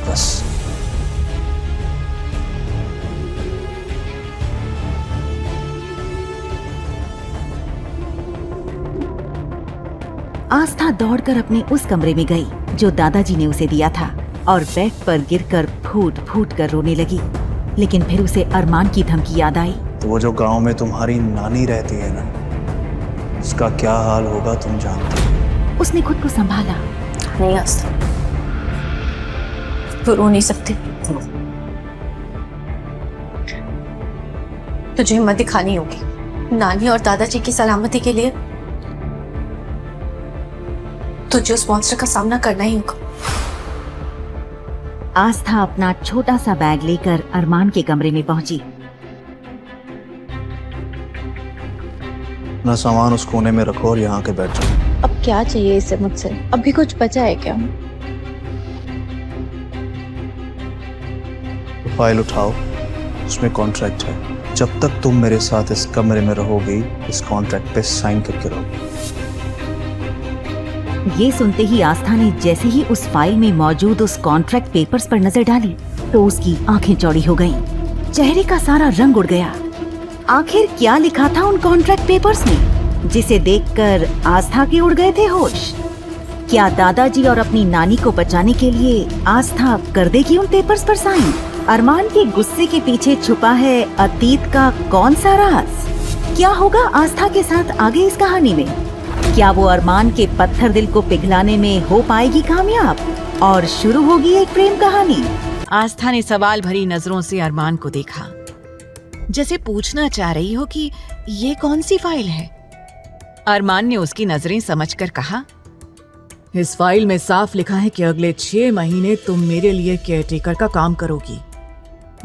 F: बस।
A: आस्था दौड़कर अपने उस कमरे में गई जो दादाजी ने उसे दिया था और बेड पर गिरकर फूट फूट कर रोने लगी। लेकिन फिर उसे अरमान की धमकी याद आई।
F: तो वो जो गांव में तुम्हारी नानी रहती है ना, उसका क्या हाल होगा तुम जानते हो।
A: उसने खुद को संभाला।
I: नहीं आस्था, तो रो नहीं सकती। तुझे हिम्मत दिखानी होगी। नानी और दादाजी की सलामती के लिए तुझे उस मॉन्स्टर का सामना करना ही होगा।
A: आस्था अपना छोटा सा बैग लेकर अरमान के कमरे में पहुंची।
F: अपना सामान उस कोने में रखो और यहाँ के बैठ जाओ।
I: अब क्या चाहिए इसे मुझसे? अभी कुछ बचा है क्या?
F: फाइल उठाओ, उसमें कॉन्ट्रैक्ट है। जब तक तुम मेरे साथ इस कमरे में रहोगी, इस कॉन्ट्रैक्ट पे साइन करके रहोगी।
A: ये सुनते ही आस्था ने जैसे ही उस फाइल में मौजूद उस कॉन्ट्रैक्ट पेपर्स पर नजर डाली तो उसकी आंखें चौड़ी हो गईं। चेहरे का सारा रंग उड़ गया। आखिर क्या लिखा था उन कॉन्ट्रैक्ट पेपर्स में, जिसे देखकर आस्था के उड़ गए थे होश? क्या दादाजी और अपनी नानी को बचाने के लिए आस्था कर देगी उन पेपर्स पर साइन? अरमान के गुस्से के पीछे छुपा है अतीत का कौन सा राज? क्या होगा आस्था के साथ आगे इस कहानी में? क्या वो अरमान के पत्थर दिल को पिघलाने में हो पाएगी कामयाब और शुरू होगी एक प्रेम कहानी?
L: आस्था ने सवाल भरी नजरों से अरमान को देखा, जैसे पूछना चाह रही हो कि ये कौन सी फाइल है। अरमान ने उसकी नजरें समझकर कहा,
M: इस फाइल में साफ लिखा है कि अगले 6 महीने तुम मेरे लिए केयरटेकर का काम करोगी।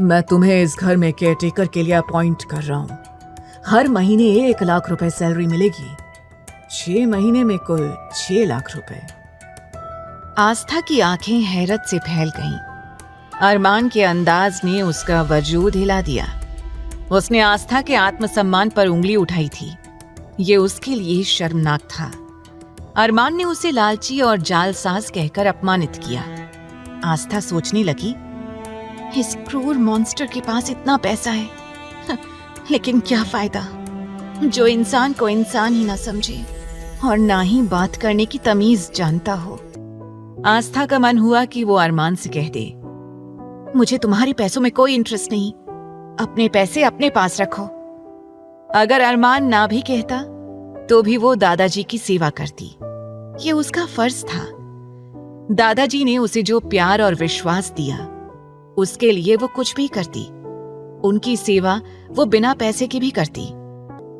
M: मैं तुम्हें इस घर में केयरटेकर के लिए अपॉइंट कर रहा हूँ। हर महीने 1 लाख रुपए सैलरी मिलेगी। 6 महीने में कुल 6 लाख रुपए।
L: आस्था की आंखें हैरत से फैल गईं। अरमान के अंदाज ने उसका वजूद हिला दिया। उसने आस्था के आत्मसम्मान पर उंगली उठाई थी। ये उसके लिए शर्मनाक था। अरमान ने उसे लालची और जालसाज कहकर अपमानित किया। आस्था सोचने लगी, इस क्रूर मॉन्स्टर के पास इतना पैसा है, लेकिन क्या फायदा, जो इंसान को इंसान ही ना समझे और ना ही बात करने की तमीज जानता हो। आस्था का मन हुआ कि वो अरमान से कह दे, मुझे तुम्हारे पैसों में कोई इंटरेस्ट नहीं, अपने पैसे अपने पास रखो। अगर अरमान ना भी कहता तो भी वो दादाजी की सेवा करती। ये उसका फर्ज था। दादाजी ने उसे जो प्यार और विश्वास दिया, उसके लिए वो कुछ भी करती। उनकी सेवा वो बिना पैसे की भी करती।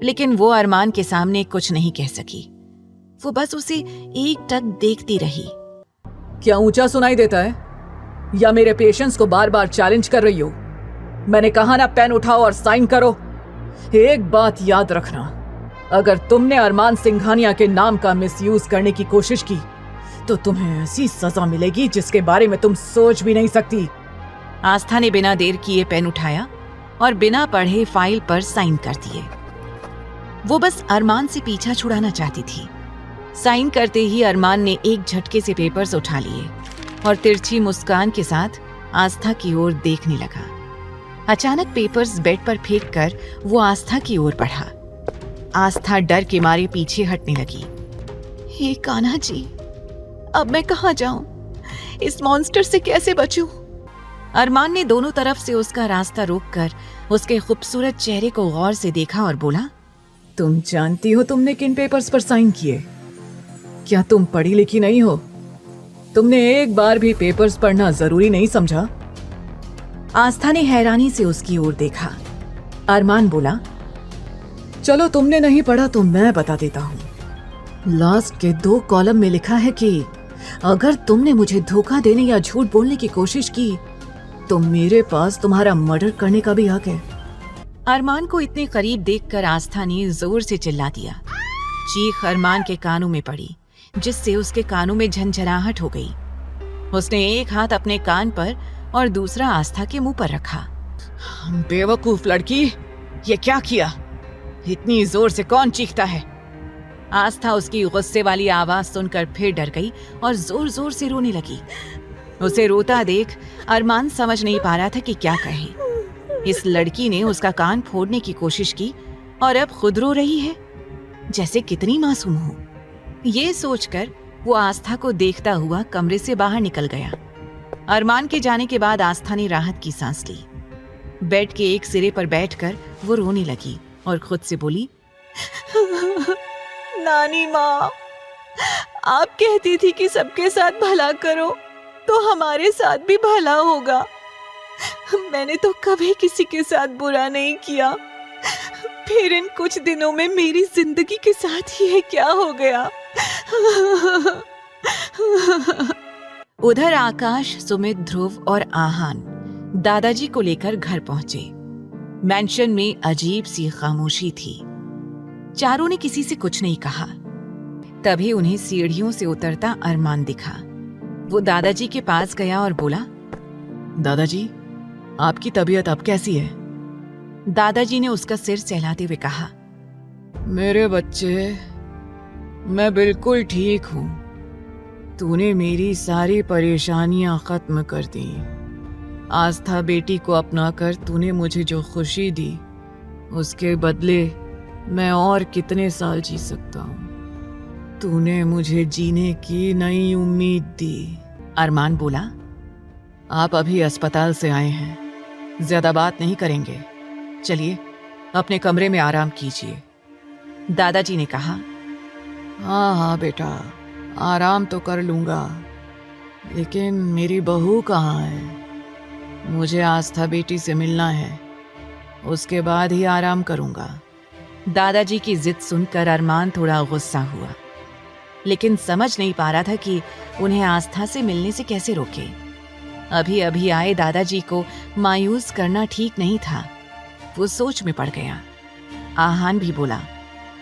L: लेकिन वो अरमान के सामने कुछ नहीं कह सकी। वो बस उसे एकटक देखती रही।
M: क्या ऊंचा सुनाई देता है या मेरे पेशेंस को बार बार चैलेंज कर रही हो? मैंने कहा ना, पेन उठाओ और साइन करो। एक बात याद रखना, अगर तुमने अरमान सिंघानिया के नाम का मिसयूज करने की कोशिश की तो तुम्हें ऐसी सजा मिलेगी जिसके बारे में तुम सोच भी नहीं सकती।
L: आस्था ने बिना देर किए पेन उठाया और बिना पढ़े फाइल पर साइन कर दिए। वो बस अरमान से पीछा छुड़ाना चाहती थी। साइन करते ही अरमान ने एक झटके से पेपर्स उठा लिए और तिरछी मुस्कान के साथ आस्था की ओर देखने लगा। अचानक पेपर्स बेड पर फेंक कर वो आस्था की ओर बढ़ा। आस्था डर के मारे पीछे हटने लगी। हे कान्हा जी, अब मैं कहाँ जाऊं? इस मॉन्स्टर से कैसे बचूं? अरमान ने दोनों तरफ से उसका रास्ता रोककर उसके खूबसूरत चेहरे को गौर से देखा और बोला,
M: तुम जानती हो तुमने किन पेपर्स पर साइन किए? क्या तुम पढ़ी लिखी नहीं हो? तुमने एक बार भी पेपर्स पढ़ना जरूरी नहीं समझा?
L: आस्था ने हैरानी से उसकी ओर देखा।
M: अरमान बोला, चलो तुमने नहीं पढ़ा तो मैं बता देता हूँ। लास्ट के 2 कॉलम में लिखा है कि अगर तुमने मुझे धोखा देने या झूठ बोलने की कोशिश की तो मेरे पास तुम्हारा मर्डर करने का भी हक है।
L: अरमान को इतने करीब देखकर आस्था ने जोर से चिल्ला दिया। चीख अरमान के कानों में पड़ी, जिससे उसके कानों में झंझनाहट हो गई। उसने एक हाथ अपने कान पर और दूसरा आस्था के मुंह पर रखा।
M: बेवकूफ लड़की, ये क्या किया?
L: इतनी जोर से कौन चीखता है? आस्था उसकी गुस्से वाली आवाज सुनकर फिर डर गई और जोर जोर से रोने लगी। उसे रोता देख अरमान समझ नहीं पा रहा था कि क्या कहे। इस लड़की ने उसका कान फोड़ने की कोशिश की और अब खुद रो रही है, जैसे कितनी मासूम हो। ये सोचकर वो आस्था को देखता हुआ कमरे से बाहर निकल गया। अरमान के जाने के बाद आस्था ने राहत की सांस ली। बेड के एक सिरे पर बैठकर वो रोने लगी और खुद से बोली, नानी माँ, आप कहती थी कि सबके साथ भला करो,
E: तो हमारे साथ भी भला होगा। मैंने तो कभी किसी के साथ बुरा नहीं किया, फिर इन कुछ दिनों में मेरी जिंदगी के साथ ये क्या हो गया।
L: उधर आकाश, सुमित, ध्रुव और आहान दादाजी को लेकर घर पहुंचे। मैंशन में अजीब सी खामोशी थी। चारों ने किसी से कुछ नहीं कहा। तभी उन्हें सीढ़ियों से उतरता अरमान दिखा। वो दादाजी के पास गया और बोला,
M: दादाजी, आपकी तबीयत अब कैसी है?
L: दादाजी ने उसका सिर सहलाते हुए कहा,
M: मेरे बच्चे, मैं बिल्कुल ठीक हूँ। तूने मेरी सारी परेशानियां खत्म कर दी। आस्था बेटी को अपनाकर तूने मुझे जो खुशी दी, उसके बदले मैं और कितने साल जी सकता हूँ। तूने मुझे जीने की नई उम्मीद दी।
L: अरमान बोला,
M: आप अभी अस्पताल से आए हैं, ज्यादा बात नहीं करेंगे। चलिए अपने कमरे में आराम कीजिए।
L: दादाजी ने कहा।
M: हाँ हाँ बेटा, आराम तो कर लूंगा, लेकिन मेरी बहू कहाँ है? मुझे आस्था बेटी से मिलना है, उसके बाद ही आराम करूंगा।
L: दादाजी की जिद सुनकर अरमान थोड़ा गुस्सा हुआ, लेकिन समझ नहीं पा रहा था कि उन्हें आस्था से मिलने से कैसे रोके। अभी अभी आए दादाजी को मायूस करना ठीक नहीं था। वो सोच में पड़ गया। आहान भी बोला,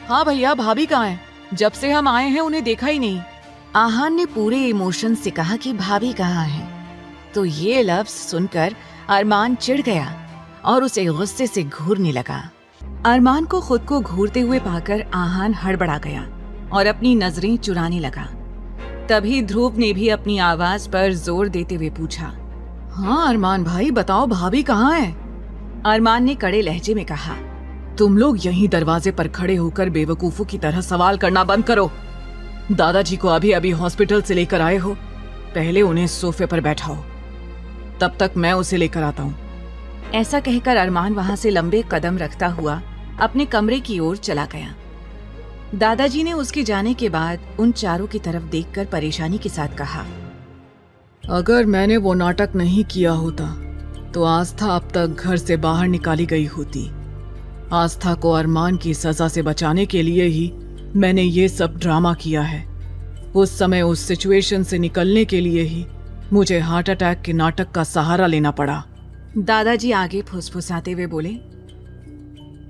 M: हाँ भैया, भाभी कहाँ है? जब से हम आए हैं उन्हें देखा ही नहीं।
L: आहान ने पूरे इमोशन से कहा कि भाभी कहाँ है। तो ये लफ्ज सुनकर अरमान चिढ़ गया और उसे गुस्से से घूरने लगा। अरमान को खुद को घूरते हुए पाकर आहान हड़बड़ा गया और अपनी नजरें चुराने लगा। तभी ध्रुव ने भी अपनी आवाज पर जोर देते हुए पूछा,
M: हाँ अरमान भाई, बताओ भाभी कहाँ है?
L: अरमान ने कड़े लहजे में कहा,
M: तुम लोग यहीं दरवाजे पर खड़े होकर बेवकूफों की तरह सवाल करना बंद करो। दादाजी को अभी अभी हॉस्पिटल से लेकर आए हो, पहले उन्हें सोफे पर बैठाओ, तब तक मैं उसे लेकर आता हूँ।
L: ऐसा कहकर अरमान वहां से लंबे कदम रखता हुआ अपने कमरे की ओर चला गया। दादाजी ने उसके जाने के बाद उन चारों की तरफ देखकर परेशानी के साथ कहा,
M: अगर मैंने वो नाटक नहीं किया होता तो आस्था अब तक घर से बाहर निकाली गई होती। आस्था को अरमान की सजा से बचाने के लिए ही मैंने ये सब ड्रामा किया है। उस समय उस सिचुएशन से निकलने के लिए ही मुझे हार्ट अटैक के नाटक का सहारा लेना पड़ा।
L: दादाजी आगे फुसफुसाते हुए बोले,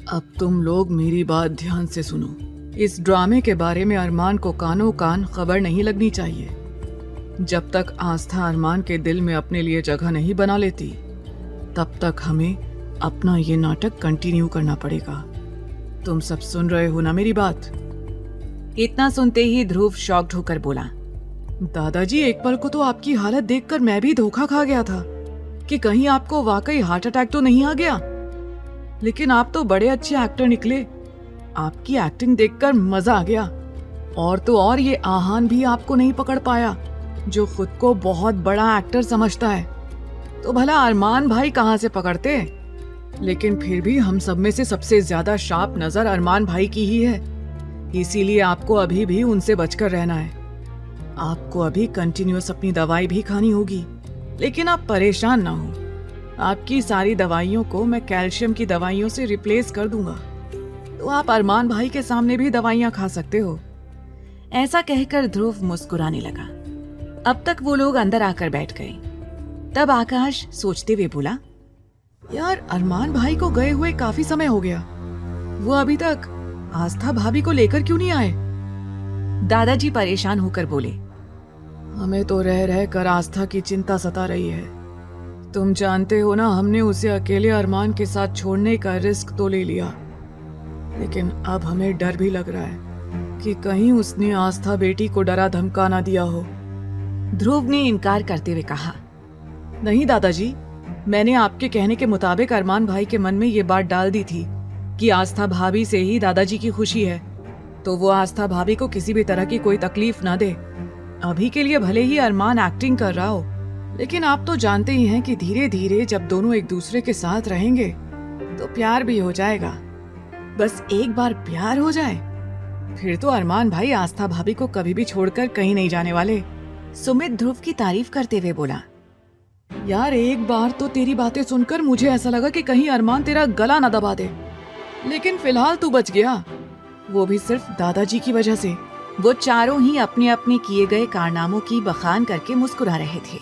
M: अब तुम लोग मेरी बात ध्यान से सुनो। इस ड्रामे के बारे में अरमान को कानों कान खबर नहीं लगनी चाहिए। जब तक आस्था अरमान के दिल में अपने लिए जगह नहीं बना लेती, तब तक हमें अपना ये नाटक कंटिन्यू करना पड़ेगा। तुम सब सुन रहे हो ना मेरी बात?
L: इतना सुनते ही ध्रुव शॉक्ड होकर बोला,
M: दादाजी, एक पल को तो आपकी हालत देखकर मैं भी धोखा खा गया था कि कहीं आपको वाकई हार्ट अटैक तो नहीं आ गया। लेकिन आप तो बड़े अच्छे एक्टर निकले। आपकी एक्टिंग देखकर मजा आ गया। और तो और ये आहान भी आपको नहीं पकड़ पाया, जो खुद को बहुत बड़ा एक्टर समझता है। तो भला अरमान भाई कहाँ से पकड़ते? लेकिन फिर भी हम सब में से सबसे ज्यादा शार्प नजर अरमान भाई की ही है। इसीलिए आपको अभी भी उनसे बचकर रहना है। आपको अभी कंटिन्यूअस अपनी दवाई भी खानी होगी, लेकिन आप परेशान ना हो। आपकी सारी दवाइयों को मैं कैल्शियम की दवाइयों से रिप्लेस कर दूंगा, तो आप अरमान भाई के सामने भी दवाइयां खा सकते हो।
L: ऐसा कहकर ध्रुव मुस्कुराने लगा। अब तक वो लोग अंदर आकर बैठ गए। तब आकाश सोचते हुए बोला,
M: यार, अरमान भाई को गए हुए काफी समय हो गया। वो अभी तक आस्था भाभी को लेकर क्यों नहीं आए?
L: दादाजी परेशान होकर बोले,
M: हमें तो रह रह कर आस्था की चिंता सता रही है। तुम जानते हो ना, हमने उसे अकेले अरमान के साथ छोड़ने का रिस्क तो ले लिया, लेकिन अब हमें डर भी लग रहा है कि कहीं उसने आस्था बेटी को डरा धमका ना दिया हो।
L: ध्रुव ने इनकार करते हुए कहा,
M: नहीं दादाजी, मैंने आपके कहने के मुताबिक अरमान भाई के मन में ये बात डाल दी थी कि आस्था भाभी से ही दादाजी की खुशी है, तो वो आस्था भाभी को किसी भी तरह की कोई तकलीफ ना दे। अभी के लिए भले ही अरमान एक्टिंग कर रहा हो, लेकिन आप तो जानते ही हैं कि धीरे धीरे जब दोनों एक दूसरे के साथ रहेंगे तो प्यार भी हो जाएगा। बस एक बार प्यार हो जाए, फिर तो अरमान भाई आस्था भाभी को कभी भी छोड़कर कहीं नहीं जाने वाले।
L: सुमित ध्रुव की तारीफ करते हुए बोला,
M: यार एक बार तो तेरी बातें सुनकर मुझे ऐसा लगा कि कहीं अरमान तेरा गला ना दबा दे, लेकिन फिलहाल तू बच गया, वो भी सिर्फ दादाजी की वजह से।
L: वो चारों ही अपने अपने किए गए कारनामों की बखान करके मुस्कुरा रहे थे।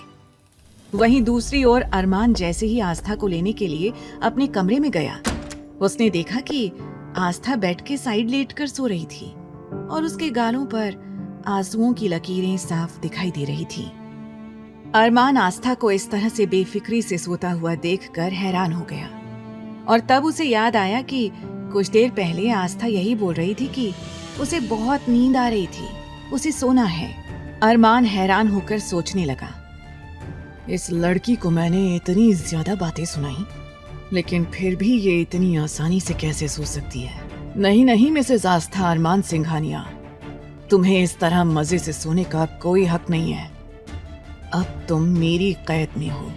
L: वहीं दूसरी ओर अरमान जैसे ही आस्था को लेने के लिए अपने कमरे में गया, उसने देखा कि आस्था बेड के साइड लेटकर सो रही थी और उसके गालों पर आंसुओं की लकीरें साफ दिखाई दे रही थी। अरमान आस्था को इस तरह से बेफिक्री से सोता हुआ देखकर हैरान हो गया और तब उसे याद आया कि कुछ देर पहले आस्था यही बोल रही थी कि उसे बहुत नींद आ रही थी, उसे सोना है। अरमान हैरान होकर सोचने लगा,
M: इस लड़की को मैंने इतनी ज्यादा बातें सुनाई, लेकिन फिर भी ये इतनी आसानी से कैसे सो सकती है। नहीं नहीं मिसेस आस्था अरमान सिंघानिया, तुम्हें इस तरह मजे से सोने का कोई हक नहीं है। अब तुम मेरी कैद में हो,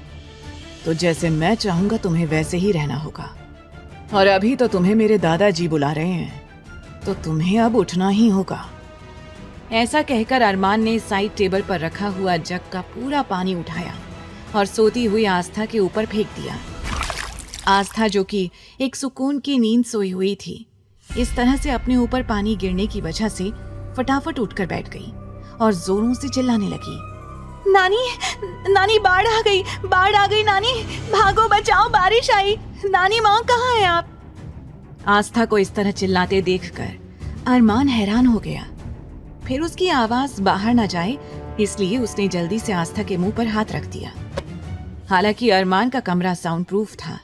M: तो जैसे मैं चाहूंगा तुम्हें वैसे ही रहना होगा। और अभी तो तुम्हें मेरे दादाजी बुला रहे हैं, तो तुम्हें अब उठना ही होगा।
L: ऐसा कहकर अरमान ने साइड टेबल पर रखा हुआ जग का पूरा पानी उठाया और सोती हुई आस्था के ऊपर फेंक दिया। आस्था, जो कि एक सुकून की नींद सोई हुई थी, इस तरह से अपने ऊपर पानी गिरने की वजह से फटाफट उठकर बैठ गई और जोरों से चिल्लाने लगी,
E: नानी, नानी बाढ़ आ गई नानी, भागो बचाओ, बारिश आई, नानी माँ कहाँ है आप?
L: आस्था को इस तरह चिल्लाते देखकर अरमान हैरान हो गया। फिर उसकी आवाज बाहर न जाए इसलिए उसने जल्दी से आस्था के मुंह पर हाथ रख दिया। हालांकि अरमान का कमरा साउंड प्रूफ था,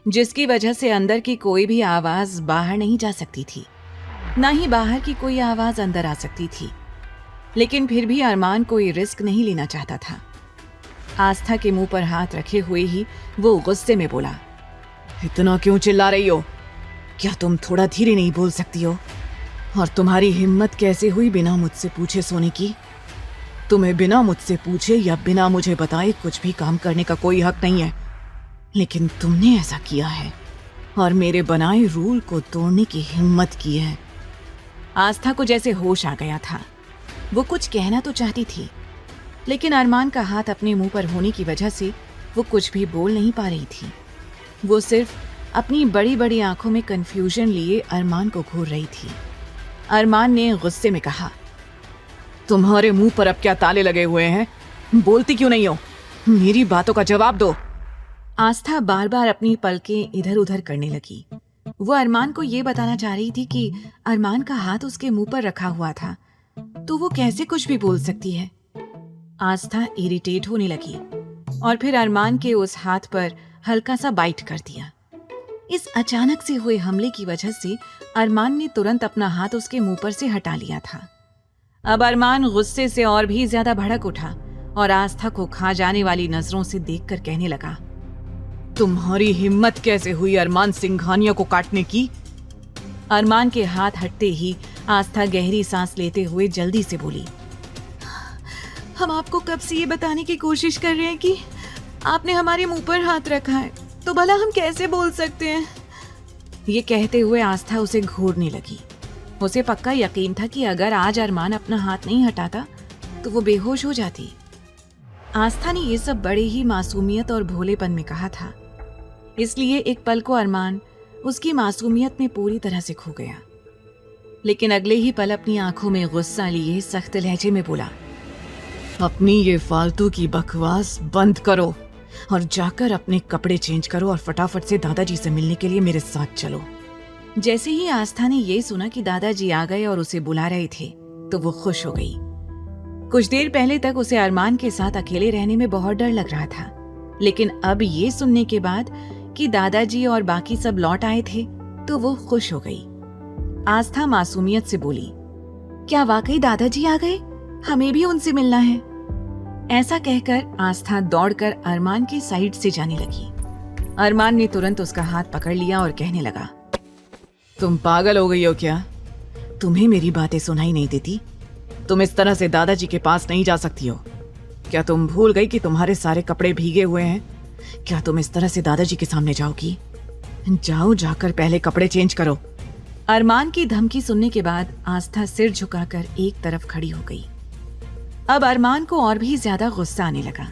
L: जिसकी वजह से अंदर की कोई भी आवाज बाहर नहीं जा सकती थी, न ही बाहर की कोई आवाज अंदर आ सकती थी। लेकिन फिर भी अरमान कोई रिस्क नहीं लेना चाहता था। आस्था के मुंह पर हाथ रखे हुए ही वो गुस्से में बोला,
M: इतना क्यों चिल्ला रही हो? क्या तुम थोड़ा धीरे नहीं बोल सकती हो? और तुम्हारी हिम्मत कैसे हुई बिना मुझसे पूछे सोने की? तुम्हें बिना मुझसे पूछे या बिना मुझे बताए कुछ भी काम करने का कोई हक नहीं है, लेकिन तुमने ऐसा किया है और मेरे बनाए रूल को तोड़ने की हिम्मत की है।
L: आस्था को जैसे होश आ गया था। वो कुछ कहना तो चाहती थी, लेकिन अरमान का हाथ अपने मुंह पर होने की वजह से वो कुछ भी बोल नहीं पा रही थी। वो सिर्फ अपनी बड़ी बड़ी आंखों में कंफ्यूजन लिए अरमान को घूर रही थी। अरमान ने गुस्से में कहा,
M: तुम्हारे मुंह पर अब क्या ताले लगे हुए हैं? बोलती क्यों नहीं हो? मेरी बातों का जवाब दो।
L: आस्था बार बार अपनी पलकें इधर उधर करने लगी। वो अरमान को ये बताना चाह रही थी कि अरमान का हाथ उसके मुंह पर रखा हुआ था, तो वो कैसे कुछ भी बोल सकती है। आस्था इरिटेट होने लगी और फिर अरमान के उस हाथ पर हल्का सा बाइट कर दिया। इस अचानक से हुए हमले की वजह से अरमान ने तुरंत अपना हाथ उसके मुंह पर से हटा लिया था। अब अरमान गुस्से से और भी ज्यादा भड़क उठा और आस्था को खा जाने वाली नजरों से देखकर कहने लगा,
M: तुम्हारी हिम्मत कैसे हुई अरमान सिंघानिया को काटने की?
L: अरमान के हाथ हटते ही आस्था गहरी सांस लेते हुए जल्दी से बोली,
E: हम आपको कब से ये बताने की कोशिश कर रहे हैं कि आपने हमारे मुंह पर हाथ रखा है, तो भला हम कैसे बोल सकते हैं?
L: ये कहते हुए आस्था उसे घूरने लगी। उसे पक्का यकीन था कि अगर आज अरमान अपना हाथ नहीं हटाता तो वो बेहोश हो जाती। आस्था ने ये सब बड़े ही मासूमियत और भोलेपन में कहा था, इसलिए एक पल को अरमान उसकी मासूमियत में पूरी तरह से खो गया। लेकिन अगले ही पल अपनी आंखों में गुस्सा लिए सख्त लहजे में बोला,
M: अपनी ये फालतू की बकवास बंद करो और जाकर अपने कपड़े चेंज करो और फटाफट से दादाजी से मिलने के लिए मेरे साथ चलो।
L: जैसे ही आस्था ने ये सुना कि दादाजी आ गए और उसे बुला रहे थे, तो वो खुश हो गई। कुछ देर पहले तक उसे अरमान के साथ अकेले रहने में बहुत डर लग रहा था, लेकिन अब ये सुनने के बाद कि दादाजी और बाकी सब लौट आए थे, तो वो खुश हो गई। आस्था मासूमियत से बोली,
E: क्या वाकई दादाजी आ गए? हमें भी उनसे मिलना है।
L: ऐसा कहकर आस्था दौड़कर अरमान की साइड से जाने लगी। अरमान ने तुरंत उसका हाथ पकड़ लिया और कहने लगा,
M: तुम पागल हो गई हो क्या? तुम्हें मेरी बातें सुनाई नहीं देती? तुम इस तरह से दादाजी के पास नहीं जा सकती हो। क्या तुम भूल गई कि तुम्हारे सारे कपड़े भीगे हुए हैं? क्या तुम इस तरह से दादाजी के सामने जाओगी? जाओ, जाकर पहले कपड़े चेंज करो।
L: अरमान की धमकी सुनने के बाद आस्था सिर झुकाकर एक तरफ खड़ी हो गई। अब अरमान को और भी ज्यादा गुस्सा आने लगा।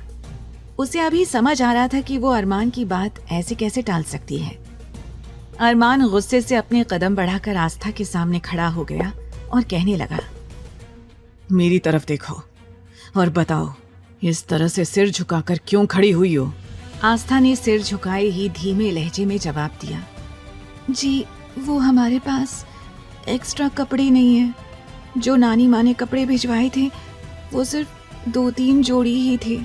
L: उसे अभी समझ आ रहा था कि वो अरमान की बात ऐसे कैसे टाल सकती है। अरमान गुस्से से अपने कदम बढ़ाकर आस्था के सामने खड़ा हो गया और कहने लगा,
M: मेरी तरफ देखो और बताओ, इस तरह से सिर झुकाकर क्यों खड़ी हुई हो?
L: आस्था ने सिर झुकाए ही धीमे लहजे में जवाब दिया, जी वो हमारे पास एक्स्ट्रा कपड़े नहीं है। जो नानी माँ ने कपड़े भिजवाए थे वो सिर्फ 2-3 जोड़ी ही थे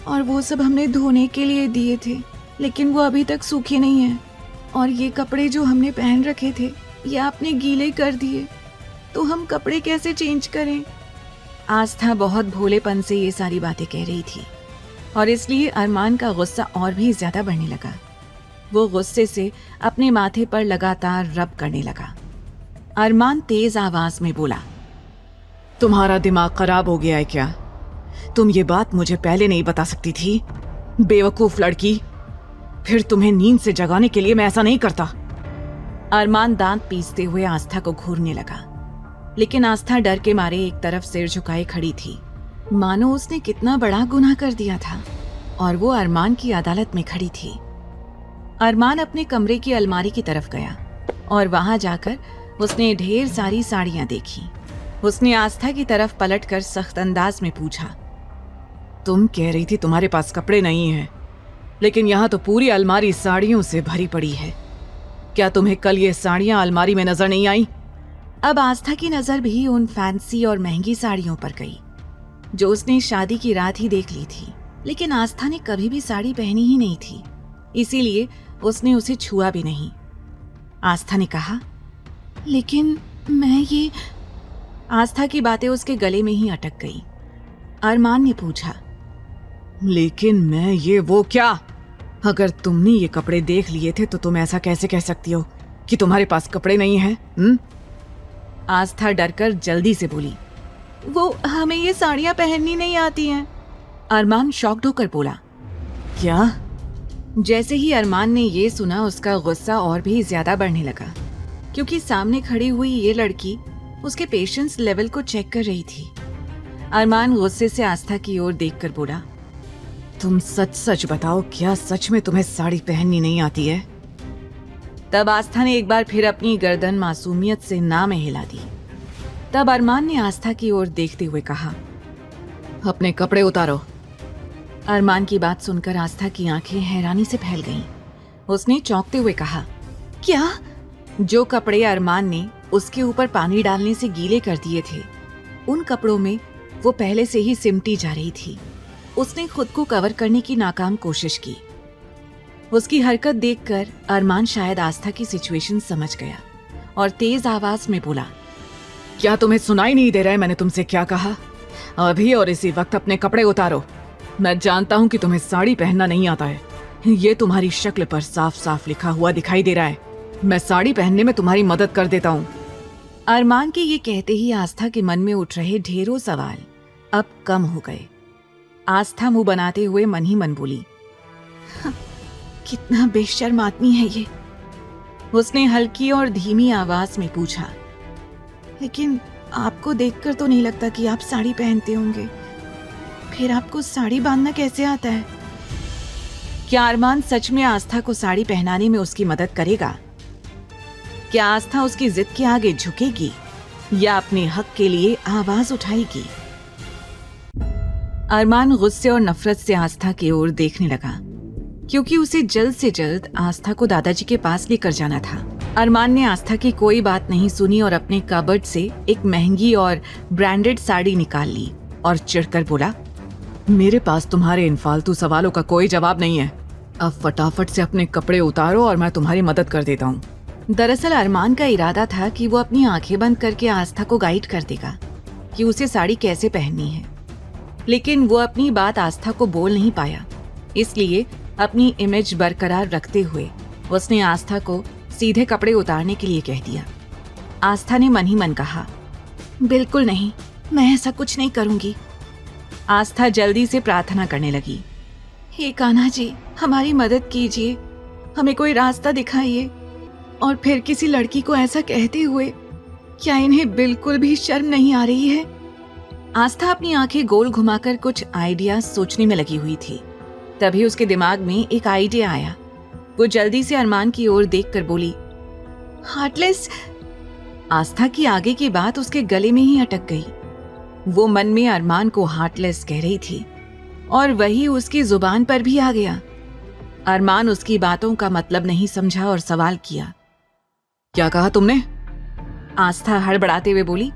L: और वो सब हमने धोने के लिए दिए थे, लेकिन वो अभी तक सूखे नहीं हैं। और ये कपड़े जो हमने पहन रखे थे ये आपने गीले कर दिए, तो हम कपड़े कैसे चेंज करें? आस्था बहुत भोलेपन से ये सारी बातें कह रही थी और इसलिए अरमान का गुस्सा और भी ज्यादा बढ़ने लगा। वो गुस्से से अपने माथे पर लगातार रब करने लगा। अरमान तेज आवाज में बोला,
M: तुम्हारा दिमाग खराब हो गया है क्या? तुम ये बात मुझे पहले नहीं बता सकती थी? बेवकूफ लड़की, फिर तुम्हें नींद से जगाने के लिए मैं ऐसा नहीं करता।
L: अरमान दांत पीसते हुए आस्था को घूरने लगा, लेकिन आस्था डर के मारे एक तरफ सिर झुकाए खड़ी थी, मानो उसने कितना बड़ा गुनाह कर दिया था और वो अरमान की अदालत में खड़ी थी। अरमान अपने कमरे की अलमारी की तरफ गया और वहां जाकर उसने ढेर सारी साड़ियां देखी। उसने आस्था की तरफ पलटकर सख्त अंदाज में पूछा,
M: तुम कह रही थी तुम्हारे पास कपड़े नहीं हैं, लेकिन यहाँ तो पूरी अलमारी साड़ियों से भरी पड़ी है। क्या तुम्हें कल ये साड़ियाँ अलमारी में नजर नहीं आई?
L: अब आस्था की नजर भी उन फैंसी और महंगी साड़ियों पर गई जो उसने शादी की रात ही देख ली थी, लेकिन आस्था ने कभी भी साड़ी पहनी ही नहीं थी, इसीलिए उसने उसे छुआ भी नहीं। आस्था ने कहा, लेकिन मैं ये... आस्था की बातें उसके गले में ही अटक गई। अरमान ने पूछा,
M: लेकिन मैं ये वो क्या? अगर तुमने ये कपड़े देख लिए थे तो तुम ऐसा कैसे कह सकती हो कि तुम्हारे पास कपड़े नहीं हैं?
L: आस्था डरकर जल्दी से बोली, वो हमें ये साड़ियां पहननी नहीं आती हैं। अरमान शॉक्ड होकर बोला,
M: क्या?
L: जैसे ही अरमान ने ये सुना उसका गुस्सा और भी ज्यादा बढ़ने लगा, क्योंकि सामने खड़ी हुई ये लड़की उसके पेशेंस लेवल को चेक कर रही थी। अरमान गुस्से से आस्था की ओर देखकर बोला,
M: तुम सच सच बताओ, क्या सच में तुम्हें साड़ी पहननी नहीं आती है?
L: तब आस्था ने एक बार फिर अपनी गर्दन मासूमियत से ना में हिला दी। तब अरमान ने आस्था की ओर देखते हुए कहा,
M: अपने कपड़े उतारो।
L: अरमान की बात सुनकर आस्था की आंखें हैरानी से फैल गईं। उसने चौंकते हुए कहा, क्या? जो कपड़े अरमान ने उसके ऊपर पानी डालने से गीले कर दिए थे, उन कपड़ों में वो पहले से ही सिमटी जा रही थी। उसने खुद को कवर करने की नाकाम कोशिश की। उसकी हरकत देखकर अरमान शायद आस्था की सिचुएशन समझ गया और तेज आवाज में बोला,
M: क्या तुम्हें सुनाई नहीं दे रहा है मैंने तुमसे क्या कहा? अभी और इसी वक्त अपने कपड़े उतारो। मैं जानता हूं कि तुम्हें साड़ी पहनना नहीं आता है, ये तुम्हारी शक्ल पर साफ साफ लिखा हुआ दिखाई दे रहा है। मैं साड़ी पहनने में तुम्हारी मदद कर देता हूँ।
L: अरमान के ये कहते ही आस्था के मन में उठ रहे ढेरों सवाल अब कम हो गए। आस्था मुंह बनाते हुए मन ही मन बोली, कितना बेशर्म आदमी है ये। उसने हल्की और धीमी आवाज में पूछा, लेकिन आपको देखकर तो नहीं लगता कि आप साड़ी पहनते होंगे, फिर आपको साड़ी बांधना कैसे आता है? क्या अरमान सच में आस्था को साड़ी पहनाने में उसकी मदद करेगा? क्या आस्था उसकी जिद के आगे झुकेगी या अपने हक के लिए आवाज उठाएगी? अरमान गुस्से और नफरत से आस्था की ओर देखने लगा, क्योंकि उसे जल्द से जल्द आस्था को दादाजी के पास लेकर जाना था। अरमान ने आस्था की कोई बात नहीं सुनी और अपने कबर्ड से एक महंगी और ब्रांडेड साड़ी निकाल ली और चिढ़कर बोला,
M: मेरे पास तुम्हारे इन फालतू सवालों का कोई जवाब नहीं है। अब फटाफट से अपने कपड़े उतारो और मैं तुम्हारी मदद कर देता हूँ।
L: दरअसल अरमान का इरादा था कि वो अपनी आंखें बंद करके आस्था को गाइड कर देगा कि उसे साड़ी कैसे पहननी है, लेकिन वो अपनी बात आस्था को बोल नहीं पाया। इसलिए अपनी इमेज बरकरार रखते हुए उसने आस्था को सीधे कपड़े उतारने के लिए कह दिया। आस्था ने मन ही मन कहा, बिल्कुल नहीं, मैं ऐसा कुछ नहीं करूंगी। आस्था जल्दी से प्रार्थना करने लगी, हे कान्हा जी, हमारी मदद कीजिए, हमें कोई रास्ता दिखाइए। और फिर किसी लड़की को ऐसा कहते हुए क्या इन्हें बिल्कुल भी शर्म नहीं आ रही है? आस्था अपनी आंखें गोल घुमाकर कुछ आइडिया सोचने में लगी हुई थी। तभी उसके दिमाग में एक आइडिया आया। वो जल्दी से अरमान की ओर देखकर बोली, हार्टलेस। आस्था की आगे की बात उसके गले में ही अटक गई। वो मन में अरमान को हार्टलेस कह रही थी और वही उसकी जुबान पर भी आ गया। अरमान उसकी बातों का मतलब नहीं समझा और सवाल किया,
M: क्या कहा तुमने?
L: आस्था हड़बड़ाते हुए बोली,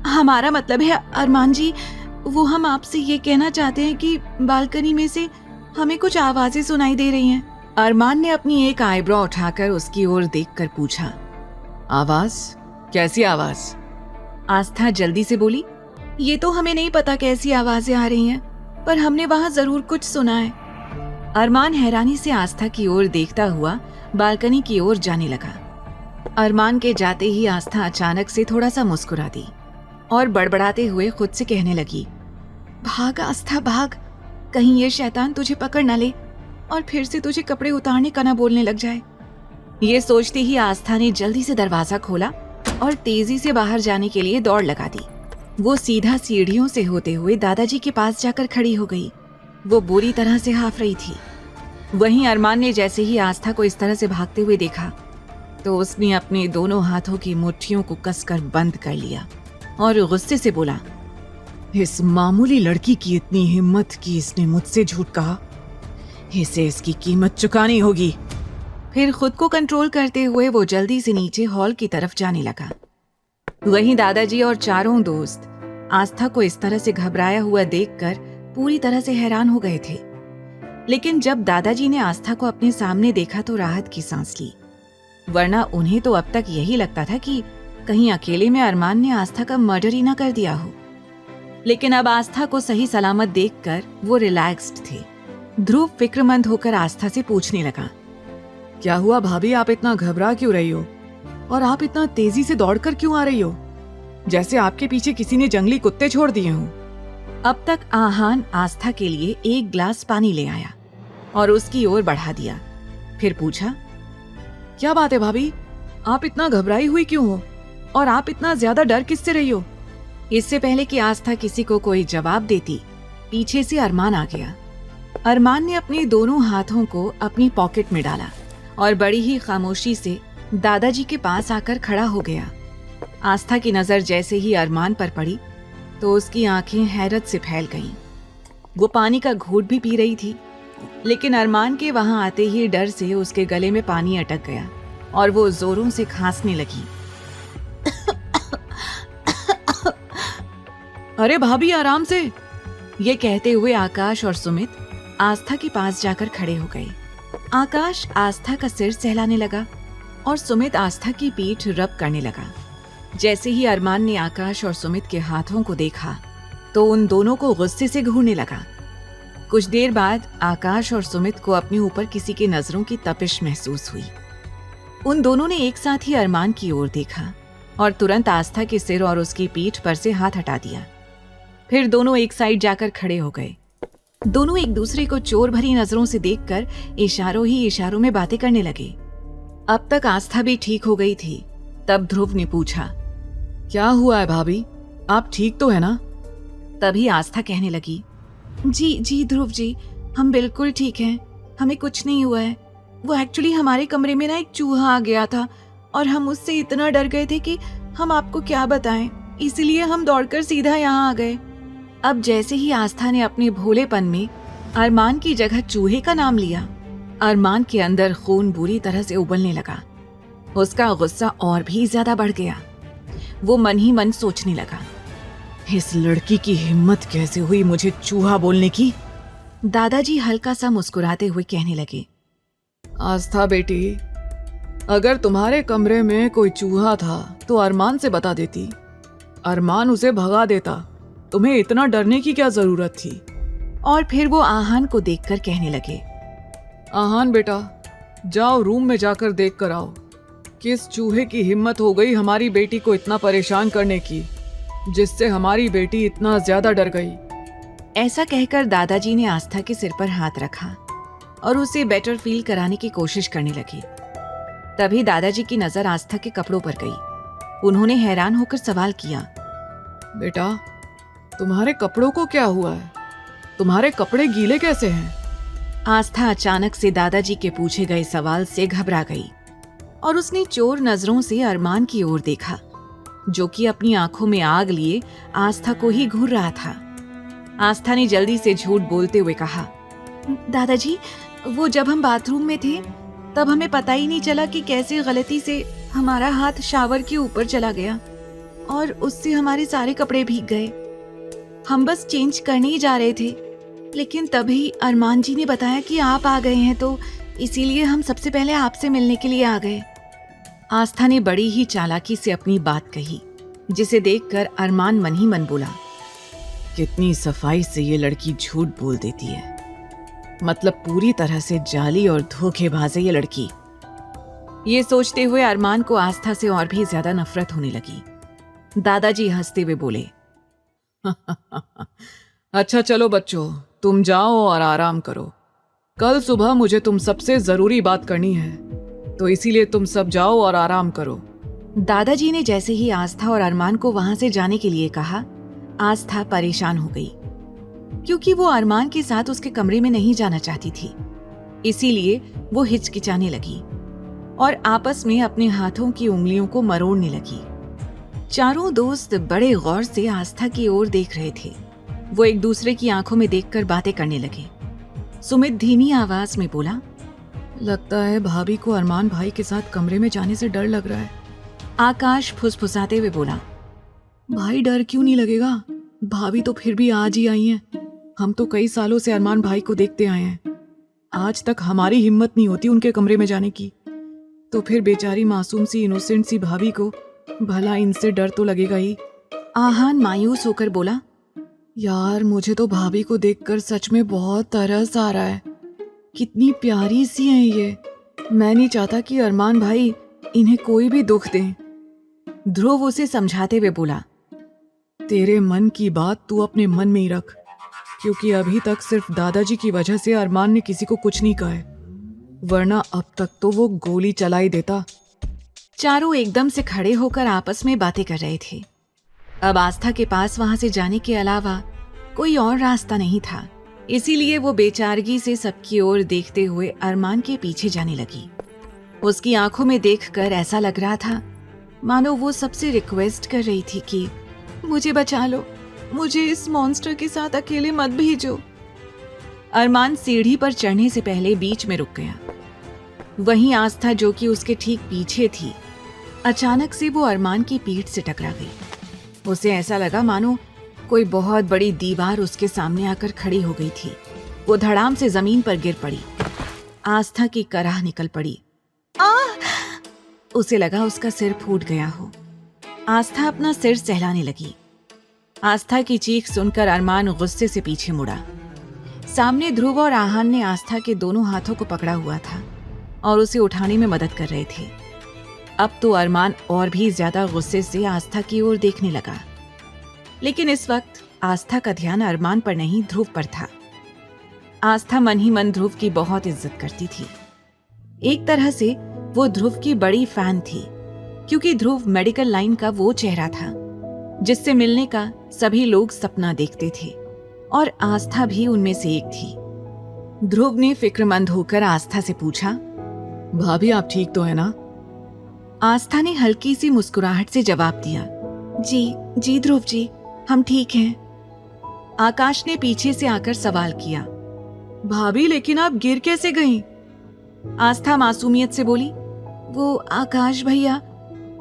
L: हमारा मतलब है अरमान जी, वो हम आपसे ये कहना चाहते हैं कि बालकनी में से हमें कुछ आवाजें सुनाई दे रही हैं। अरमान ने अपनी एक आईब्रो उठाकर उसकी ओर देखकर पूछा,
M: आवाज? कैसी आवाज?
L: आस्था जल्दी से बोली, ये तो हमें नहीं पता कैसी आवाजें आ रही हैं, पर हमने वहां जरूर कुछ सुना है। अरमान हैरानी से आस्था की ओर देखता हुआ बालकनी की ओर जाने लगा। अरमान के जाते ही आस्था अचानक से थोड़ा सा मुस्कुरा दी और बड़बड़ाते हुए खुद से कहने लगी, भाग आस्था भाग, कहीं ये शैतान तुझे पकड़ न ले और फिर से तुझे कपड़े उतारने का न बोलने लग जाए। ये सोचते ही आस्था ने जल्दी से दरवाजा खोला और तेजी से बाहर जाने के लिए दौड़ लगा दी। वो सीधा सीढ़ियों से होते हुए दादाजी के पास जाकर खड़ी हो गई। वो बुरी तरह से हाफ रही थी। वहीं अरमान ने जैसे ही आस्था को इस तरह से भागते हुए देखा तो उसने अपने दोनों हाथों की मुट्ठियों को कसकर बंद कर लिया और गुस्से से बोला,
M: इस मामूली लड़की की इतनी हिम्मत कि इसने मुझसे झूठ कहा। इसे इसकी कीमत चुकानी होगी।
L: फिर खुद को कंट्रोल करते हुए वो जल्दी से नीचे हॉल की तरफ जाने लगा। वहीं दादाजी और चारों दोस्त आस्था को इस तरह से घबराया हुआ देखकर पूरी तरह से हैरान हो गए थे। लेकिन जब दादाजी ने आस्था को अपने सामने देखा तो राहत की सांस ली, वरना उन्हें तो अब तक यही लगता था कि कहीं अकेले में अरमान ने आस्था का मर्डर ही ना कर दिया हो। लेकिन अब आस्था को सही सलामत देखकर वो रिलैक्स्ड थे। ध्रुव फिक्रमंद होकर आस्था से पूछने लगा,
M: क्या हुआ भाभी, आप इतना घबरा क्यों रही हो और आप इतना तेजी से दौड़कर क्यों आ रही हो, जैसे आपके पीछे किसी ने जंगली कुत्ते छोड़ दिए हों।
L: अब तक आहान आस्था के लिए एक ग्लास पानी ले आया और उसकी ओर बढ़ा दिया। फिर पूछा,
M: क्या बात है भाभी, आप इतना घबराई हुई क्यों हो और आप इतना ज्यादा डर किससे रही हो?
L: इससे पहले कि आस्था किसी को कोई जवाब देती, पीछे से अरमान आ गया। अरमान ने अपने दोनों हाथों को अपनी पॉकेट में डाला और बड़ी ही खामोशी से दादाजी के पास आकर खड़ा हो गया। आस्था की नजर जैसे ही अरमान पर पड़ी तो उसकी आंखें हैरत से फैल गईं। वो पानी का घूंट भी पी रही थी, लेकिन अरमान के वहां आते ही डर से उसके गले में पानी अटक गया और वो जोरों से खांसने लगी।
M: अरे भाभी आराम से।
L: ये कहते हुए आकाश और सुमित आस्था के पास जाकर खड़े हो गए। आकाश आस्था का सिर सहलाने लगा और सुमित आस्था की पीठ रब करने लगा। जैसे ही अरमान ने आकाश और सुमित के हाथों को देखा तो उन दोनों को गुस्से से घूरने लगा। कुछ देर बाद आकाश और सुमित को अपने ऊपर किसी की नजरों की तपिश महसूस हुई। उन दोनों ने एक साथ ही अरमान की ओर देखा और तुरंत आस्था के सिर और उसकी पीठ पर से हाथ हटा दिया। फिर दोनों एक साइड जाकर खड़े हो गए। दोनों एक दूसरे को चोर भरी नजरों से देखकर इशारों ही इशारों में बातें करने लगे। अब तक आस्था भी ठीक हो गई थी। तब ध्रुव ने पूछा,
M: क्या हुआ है भाभी, आप ठीक तो है ना?
L: तभी आस्था कहने लगी, जी जी ध्रुव जी, हम बिल्कुल ठीक हैं, हमें कुछ नहीं हुआ है। वो एक्चुअली हमारे कमरे में ना एक चूहा आ गया था और हम उससे इतना डर गए थे कि हम आपको क्या बताएं, इसलिए हम दौड़कर सीधा यहाँ आ गए। अब जैसे ही आस्था ने अपने भोलेपन में अरमान की जगह चूहे का नाम लिया, अरमान के अंदर खून बुरी तरह से उबलने लगा। उसका गुस्सा और भी ज्यादा बढ़ गया। वो मन ही मन सोचने लगा,
M: इस लड़की की हिम्मत कैसे हुई मुझे चूहा बोलने की।
L: दादाजी हल्का सा मुस्कुराते हुए कहने लगे,
M: आस्था बेटी, अगर तुम्हारे कमरे में कोई चूहा था तो अरमान से बता देती, अरमान उसे भगा देता। तुम्हें इतना डरने की क्या जरूरत थी?
L: और फिर वो आहान को देखकर कहने लगे,
M: आहान बेटा, जाओ रूम में जाकर देख कर आओ, किस चूहे की हिम्मत हो गई हमारी बेटी को इतना परेशान करने की, जिससे हमारी बेटी इतना ज्यादा डर गई।
L: ऐसा कहकर दादाजी ने आस्था के सिर पर हाथ रखा और उसे बेटर फील कराने की कोशिश करने लगे। तभी दादाजी की नजर आस्था के कपड़ों पर गई। उन्होंने हैरान होकर सवाल किया,
M: बेटा, तुम्हारे कपड़ों को क्या हुआ है? तुम्हारे कपड़े गीले कैसे हैं?
L: आस्था अचानक से दादाजी के पूछे गए सवाल से घबरा गई और उसने चोर नजरों से अरमान की ओर देखा, जो कि अपनी आंखों में आग लिए आस्था को ही घूर रहा था। आस्था ने जल्दी से झूठ बोलते हुए कहा, दादाजी, वो जब हम बाथरूम में थे तब हमें पता ही नहीं चला कि कैसे गलती से हमारा हाथ शावर के ऊपर चला गया और उससे हमारे सारे कपड़े भीग गए। हम बस चेंज करने ही जा रहे थे, लेकिन तभी अरमान जी ने बताया कि आप आ गए हैं, तो इसीलिए हम सबसे पहले आपसे मिलने के लिए आ गए। आस्था ने बड़ी ही चालाकी से अपनी बात कही, जिसे देखकर अरमान मन ही मन बोला,
M: कितनी सफाई से ये लड़की झूठ बोल देती है। मतलब पूरी तरह से जाली और धोखेबाज है ये लड़की।
L: ये सोचते हुए अरमान को आस्था से और भी ज्यादा नफरत होने लगी। दादाजी हंसते हुए बोले,
M: अच्छा चलो बच्चों, तुम जाओ और आराम करो। कल सुबह मुझे तुम सबसे जरूरी बात करनी है, तो इसीलिए तुम सब जाओ और आराम करो।
L: दादाजी ने जैसे ही आस्था और अरमान को वहां से जाने के लिए कहा, आस्था परेशान हो गई, क्योंकि वो अरमान के साथ उसके कमरे में नहीं जाना चाहती थी। इसीलिए वो हिचकिचाने लगी और आपस में अपने हाथों की उंगलियों को मरोड़ने लगी। चारों दोस्त बड़े गौर से आस्था की ओर देख रहे थे। वो एक दूसरे की आंखों में देखकर बातें करने लगे। सुमित धीमी आवाज में बोला,
M: लगता है भाभी को अरमान भाई के साथ कमरे में जाने से डर लग रहा है।
L: आकाश फुसफुसाते हुए बोला,
M: भाई डर क्यों नहीं लगेगा? भाभी तो फिर भी आज ही आई हैं। हम तो कई सालों से अरमान भाई को देखते आए हैं। आज तक हमारी हिम्मत नहीं होती उनके कमरे में जाने की, तो फिर बेचारी मासूम सी इनोसेंट सी भाभी को भला इनसे डर तो लगेगा ही।
L: आहान मायूस होकर बोला,
M: यार मुझे तो भाभी को देखकर सच में बहुत तरस आ रहा है। कितनी प्यारी सी हैं ये। मैं नहीं चाहता कि अरमान भाई इन्हें कोई भी दुख दें।
L: ध्रुव उसे समझाते हुए बोला,
M: तेरे मन की बात तू अपने मन में ही रख, क्योंकि अभी तक सिर्फ दादाजी की वजह से अरमान ने किसी को कुछ नहीं कहा है, वरना अब तक तो वो गोली चला ही देता।
L: चारों एकदम से खड़े होकर आपस में बातें कर रहे थे। अब आस्था के पास वहां से जाने के अलावा कोई और रास्ता नहीं था, इसीलिए वो बेचारगी से सबकी ओर देखते हुए अरमान के पीछे जाने लगी। उसकी आंखों में देखकर ऐसा लग रहा था मानो वो सबसे रिक्वेस्ट कर रही थी कि मुझे बचा लो, मुझे इस मॉन्स्टर के साथ अकेले मत भेजो। अरमान सीढ़ी पर चढ़ने से पहले बीच में रुक गया। वहीं आस्था, जो कि उसके ठीक पीछे थी, अचानक से वो अरमान की पीठ से टकरा गई। उसे ऐसा लगा मानो कोई बहुत बड़ी दीवार उसके सामने आकर खड़ी हो गई थी। वो धड़ाम से जमीन पर गिर पड़ी। आस्था की कराह निकल पड़ी। उसे लगा उसका सिर फूट गया हो। आस्था अपना सिर सहलाने लगी। आस्था की चीख सुनकर अरमान गुस्से से पीछे मुड़ा। सामने ध्रुव और आहान ने आस्था के दोनों हाथों को पकड़ा हुआ था और उसे उठाने में मदद कर रहे थे। अब तो अरमान और भी ज्यादा गुस्से से आस्था की ओर देखने लगा, लेकिन इस वक्त आस्था का ध्यान अरमान पर नहीं, ध्रुव पर था। आस्था मन ही मन ध्रुव की बहुत इज्जत करती थी। एक तरह से वो ध्रुव की बड़ी फैन थी, क्योंकि ध्रुव मेडिकल लाइन का वो चेहरा था जिससे मिलने का सभी लोग सपना देखते थे, और आस्था भी उनमें से एक थी। ध्रुव ने फिक्रमंद होकर आस्था से पूछा,
M: भाभी आप ठीक तो है ना?
L: आस्था ने हल्की सी मुस्कुराहट से जवाब दिया, जी ध्रुव जी, हम ठीक हैं। आकाश ने पीछे से आकर सवाल किया,
M: भाभी लेकिन आप गिर कैसे गईं?
L: आस्था मासूमियत से बोली, वो आकाश भैया,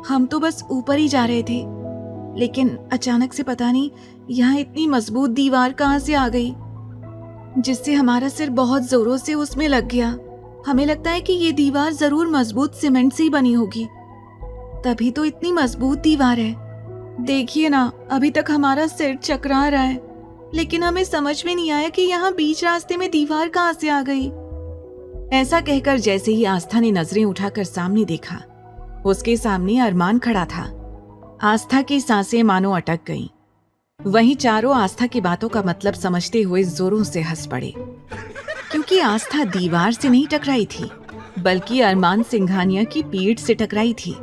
L: हम तो बस ऊपर ही जा रहे थे, लेकिन अचानक से पता नहीं यहाँ इतनी मजबूत दीवार कहाँ से आ गई, जिससे हमारा सिर बहुत जोरों से उसमें लग गया। हमें लगता है कि ये दीवार जरूर मजबूत सीमेंट से ही बनी होगी, तभी तो इतनी मजबूत दीवार है। देखिए ना, अभी तक हमारा सिर चकरा रहा है, लेकिन हमें समझ में नहीं आया कि यहाँ बीच रास्ते में दीवार कहाँ से आ गई। ऐसा कहकर जैसे ही आस्था ने नजरें उठाकर सामने देखा, उसके सामने अरमान खड़ा था। आस्था की सांसें मानो अटक गईं। वहीं चारों आस्था की बातों का मतलब समझते हुए जोरों से हंस पड़े, क्योंकि आस्था दीवार से नहीं टकराई थी, बल्कि अरमान सिंघानिया की पीठ से टकराई थी।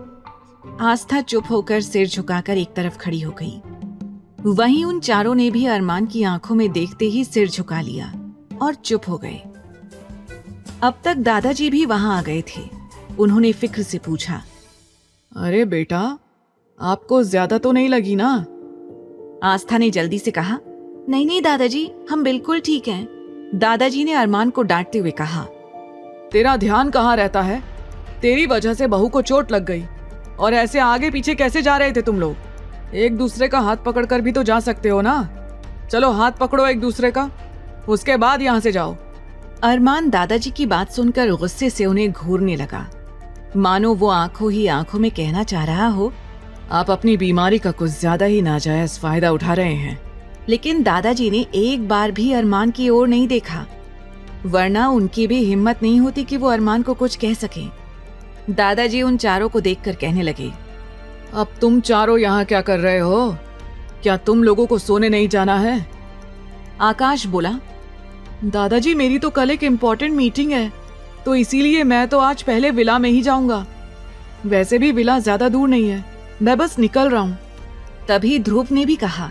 L: आस्था चुप होकर सिर झुकाकर एक तरफ खड़ी हो गई। वहीं उन चारों ने भी अरमान की आंखों में देखते ही सिर झुका लिया और चुप हो गए। अब तक दादाजी भी वहां आ गए थे। उन्होंने फिक्र से पूछा,
M: अरे बेटा, आपको ज्यादा तो नहीं लगी ना?
L: आस्था ने जल्दी से कहा, नहीं नहीं दादाजी, हम बिल्कुल ठीक हैं। दादाजी ने अरमान को डांटते हुए कहा,
M: तेरा ध्यान कहाँ रहता है? तेरी वजह से बहू को चोट लग गई और ऐसे आगे पीछे कैसे जा रहे थे तुम लोग? एक दूसरे का हाथ पकड़कर भी तो जा सकते हो ना। चलो हाथ पकड़ो एक दूसरे का, उसके बाद यहाँ से जाओ।
L: अरमान दादाजी की बात सुनकर गुस्से से उन्हें घूरने लगा, मानो वो आंखों ही आंखों में कहना चाह रहा हो,
M: आप अपनी बीमारी का कुछ ज्यादा ही नाजायज फायदा उठा रहे हैं।
L: लेकिन दादाजी ने एक बार भी अरमान की ओर नहीं देखा, वरना उनकी भी हिम्मत नहीं होती कि वो अरमान को कुछ कह सकें। दादाजी उन चारों को देखकर कहने लगे,
M: अब तुम चारों यहाँ क्या कर रहे हो? क्या तुम लोगों को सोने नहीं जाना है?
L: आकाश बोला,
M: दादाजी मेरी तो कल एक इम्पोर्टेंट मीटिंग है, तो इसीलिए मैं तो आज पहले विला में ही जाऊंगा। वैसे भी विला ज्यादा दूर नहीं है, मैं बस निकल रहा हूँ।
L: तभी ध्रुव ने भी कहा,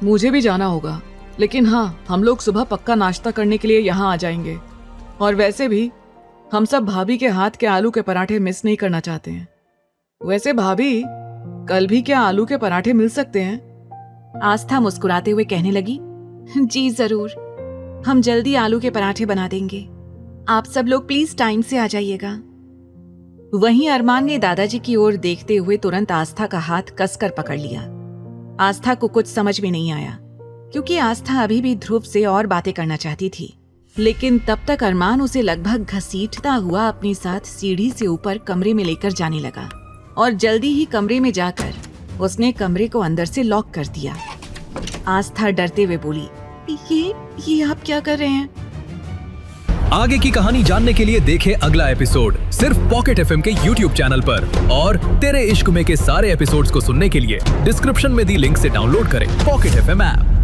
M: मुझे भी जाना होगा, लेकिन हाँ, हम लोग सुबह पक्का नाश्ता करने के लिए यहाँ आ जाएंगे। और वैसे भी हम सब भाभी के हाथ के आलू के पराठे मिस नहीं करना चाहते हैं। वैसे भाभी, कल भी क्या आलू के पराठे मिल सकते हैं?
L: आस्था मुस्कुराते हुए कहने लगी, जी जरूर, हम जल्दी आलू के पराठे बना देंगे। आप सब लोग प्लीज टाइम से आ जाइएगा। वहीं अरमान ने दादाजी की ओर देखते हुए तुरंत आस्था का हाथ कसकर पकड़ लिया। आस्था को कुछ समझ में नहीं आया, क्योंकि आस्था अभी भी ध्रुव से और बातें करना चाहती थी। लेकिन तब तक अरमान उसे लगभग घसीटता हुआ अपने साथ सीढ़ी से ऊपर कमरे में लेकर जाने लगा और जल्दी ही कमरे में जाकर उसने कमरे को अंदर से लॉक कर दिया। आस्था डरते हुए बोली, ये आप क्या कर रहे हैं?
N: आगे की कहानी जानने के लिए देखें अगला एपिसोड सिर्फ पॉकेट एफएम के YouTube चैनल पर। और तेरे इश्क में के सारे एपिसोड्स को सुनने के लिए डिस्क्रिप्शन में दी लिंक से डाउनलोड करें पॉकेट एफएम ऐप।